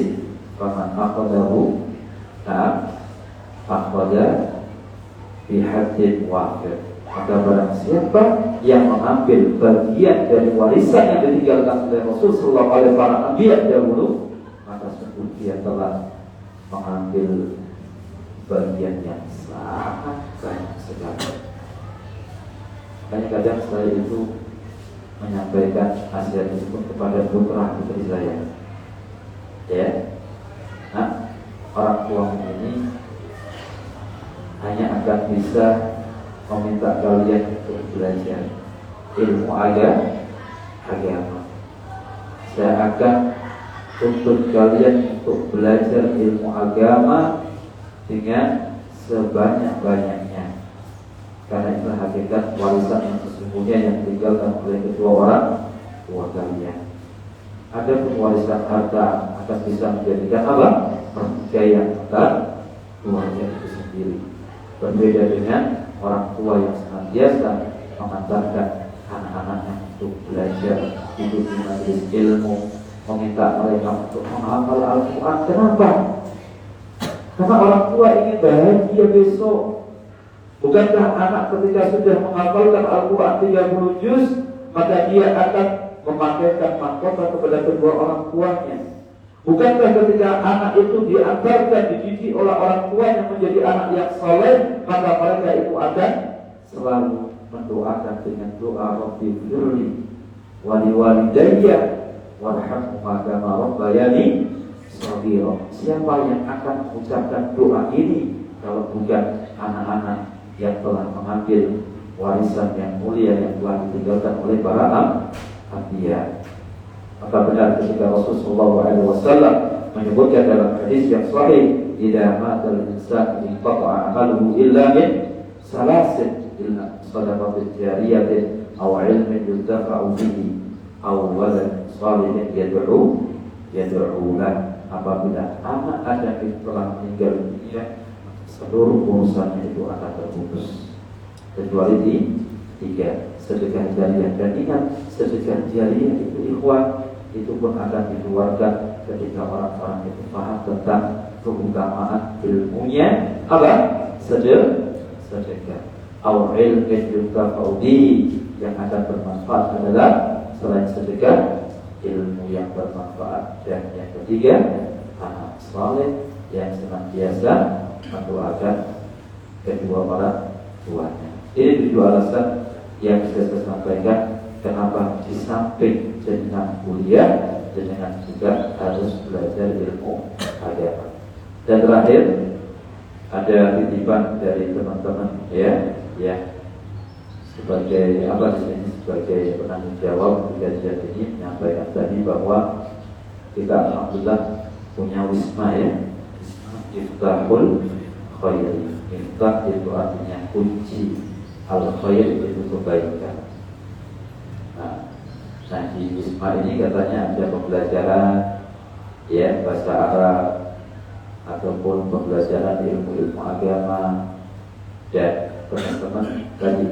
"Faman akhadahu akhada bihaddin wafir." Maka barang siapa yang mengambil bagian dari warisan yang ditinggalkan oleh Rasul sallallahu alaihi wasallam para nabi dahulu, maka sungguh dia telah mengambil bagian yang sangat banyak sekali. Makanya kadang saya itu menyampaikan nasihat itu pun kepada putra putri saya. Ya, nah, orang tua ini hanya akan bisa meminta kalian untuk belajar ilmu agama. Saya akan tuntut kalian untuk belajar ilmu agama dengan sebanyak-banyaknya, karena itu hakikat warisan yang sesungguhnya yang ditinggalkan oleh kedua orang tua kalian. Ada pun warisan harta akan bisa menjadikan apa? Pertikaian memperjuangkan keluarga itu sendiri. Berbeda dengan orang tua yang senantiasa mengantarkan anak-anaknya untuk belajar, hidup di majelis ilmu, meminta mereka untuk menghafal Al-Quran. Kenapa? Karena orang tua ingin bahagia besok. Bukankah anak ketika sudah menghafalkan Al-Quran 30 juz, maka dia akan memakaikan mahkota kepada kedua orang tuanya? Bukankah ketika anak itu diantarkan, dididik oleh orang tua yang menjadi anak yang saleh, maka mereka itu akan selalu mendoakan dengan doa Rabbi firli wali walidayya warhamhuma kama rabbayani shaghira. Siapa yang akan mengucapkan doa ini kalau bukan anak-anak yang telah mengambil warisan yang mulia yang telah ditinggalkan oleh para anbiya? Maka benar ketika Rasulullah SAW menyebutkan dalam hadis yang sahih, "Idza mata al-insan inqata'a 'amaluhu illa min salasin, illa shadaqatin jariyatin aw 'ilmin yuntafa'u bihi aw walad shalihin yad'u lahu." Apabila anak Adam itu telah meninggal dunia, seluruh urusannya itu akan terputus kecuali tiga: sedekah jariah. Dan ingat, sedekah jariah itu ikhwan, itu pun akan dikeluarkan ketika orang-orang itu paham tentang keutamaan ilmunya apa? Sedekah. Au ilmin yuntafa'u bihi, yang akan bermanfaat adalah selain sedekah, ilmu yang bermanfaat. Dan yang ketiga, anak saleh yang senantiasa mendoakan kedua orang tuanya. Ini 7 alasan yang bisa saya sampaikan kenapa di samping jenjang kuliah, jenjang juga harus belajar ilmu agama. Dan terakhir, ada titipan dari teman-teman ya sebagai apa di sini, sebagai penanggung jawab kajian ini, menyampaikan tadi bahwa kita alhamdulillah punya wisma ya, Miftahul Khair. Miftah itu artinya kunci, al-khair itu kebaikan. Nah di wisma ini katanya ada pembelajaran ya bahasa Arab ataupun pembelajaran ilmu agama. Dan teman-teman tadi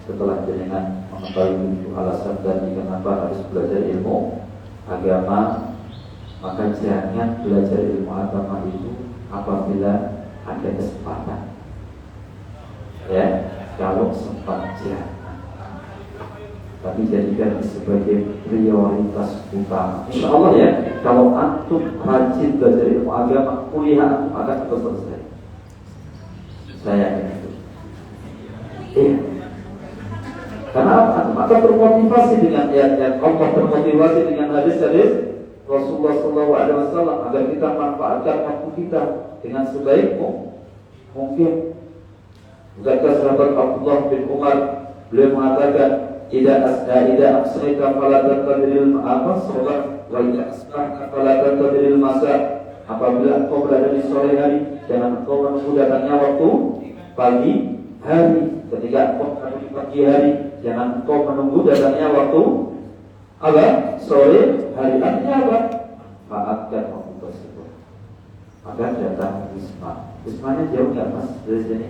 setelah jenengan mengetahui 7 alasan tadi kenapa harus belajar ilmu agama, maka jangan belajar ilmu agama itu apabila ada kesempatan ya, kalau sempat jangan, tapi jadikan sebagai prioritas utama. Insya Allah ya, kalau antum rajin belajar ilmu agama, kuliah antum akan cepat selesai. Saya yakin itu. Iya. Karena antum akan termotivasi dengan ayat-ayat Allah, termotivasi dengan hadis-hadis Rasulullah SAW, agar kita manfaatkan waktu kita dengan sebaik mungkin. Bukankah sahabat Abdullah bin Umar, beliau mengatakan, Ida asrika fala tantadril sholat, wa ida asbahta fala tantadril masa. Apabila engkau berada di sore hari, jangan engkau menunggu datangnya waktu pagi hari. Ketika engkau berada di pagi hari, jangan engkau menunggu datangnya waktu apa? Sore hari. Artinya apa? Faatkan waktu tersebut. Maka datang wisma. Wismanya jauh nggak mas dari sini?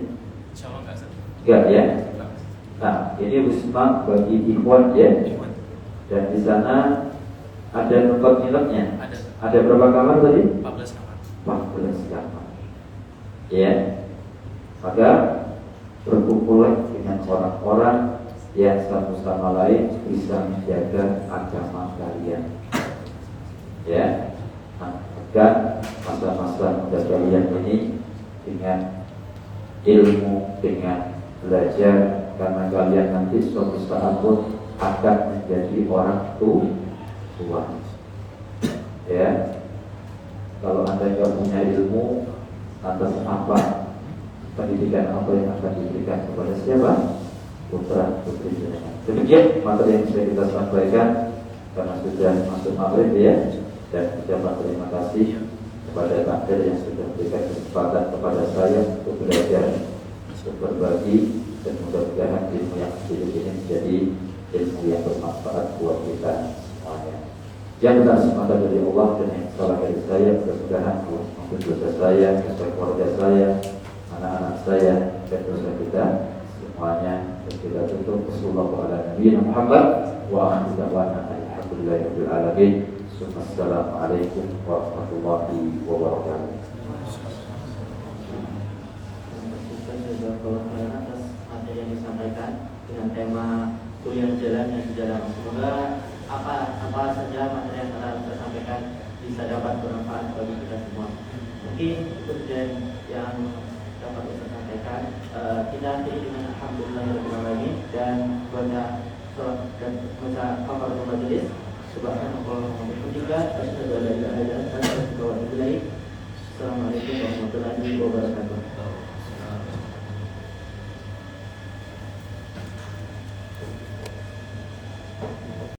Insyaallah enggak sih. Enggak ya. Nah, ini wisma bagi ikhwan ya. Dan di sana ada tempat nginepnya. Ada berapa kamar tadi? 14 kamar. 14 kamar. Ya. Maka berkumpullah dengan orang-orang yang satu sama lain bisa menjaga agama kalian. Ya. Nah, maka masa-masa muda kalian ini dengan ilmu, dengan belajar, karena kalian nanti suatu saat pun akan menjadi orang tua. Ya, kalau anda tidak punya ilmu, atas apa pendidikan apa yang akan diberikan kepada siapa? Putra putri jenengan. Demikian materi yang bisa kita sampaikan karena sudah masuk maghrib ya. Dan ucapan terima kasih kepada takdir yang sudah memberikan kesempatan kepada saya untuk belajar, untuk berbagi, dan mudah-mudahan ilmu yang sedikit ini menjadi ilmu yang bermanfaat buat kita semuanya. Yang benar semata dari Allah dan yang salah dari saya, mudah-mudahan Allah maafkan dosa saya, dosa keluarga saya, anak-anak saya, dan dosa kita semuanya. Dan kita tutup Wassalamualaikum Muhammad wa akhiru da'wana alhamdulillahirabbil alamin. Assalamualaikum warahmatullahi wabarakatuh. Atas materi yang disampaikan dengan tema kuliah jalan yang sejalan. Semoga apa saja materi yang telah kita sampaikan bisa dapat bermanfaat bagi kita semua. Mungkin itu saja yang dapat kita sampaikan. Kita akhiri dengan alhamdulillahirobbilalamin dan baca salat dan baca kafaratul majelis. Subhanallah wa bihamdihi asyhadu an la ilaha illa anta astaghfiruka wa atubu ilaik. Assalamualaikum warahmatullahi wabarakatuh.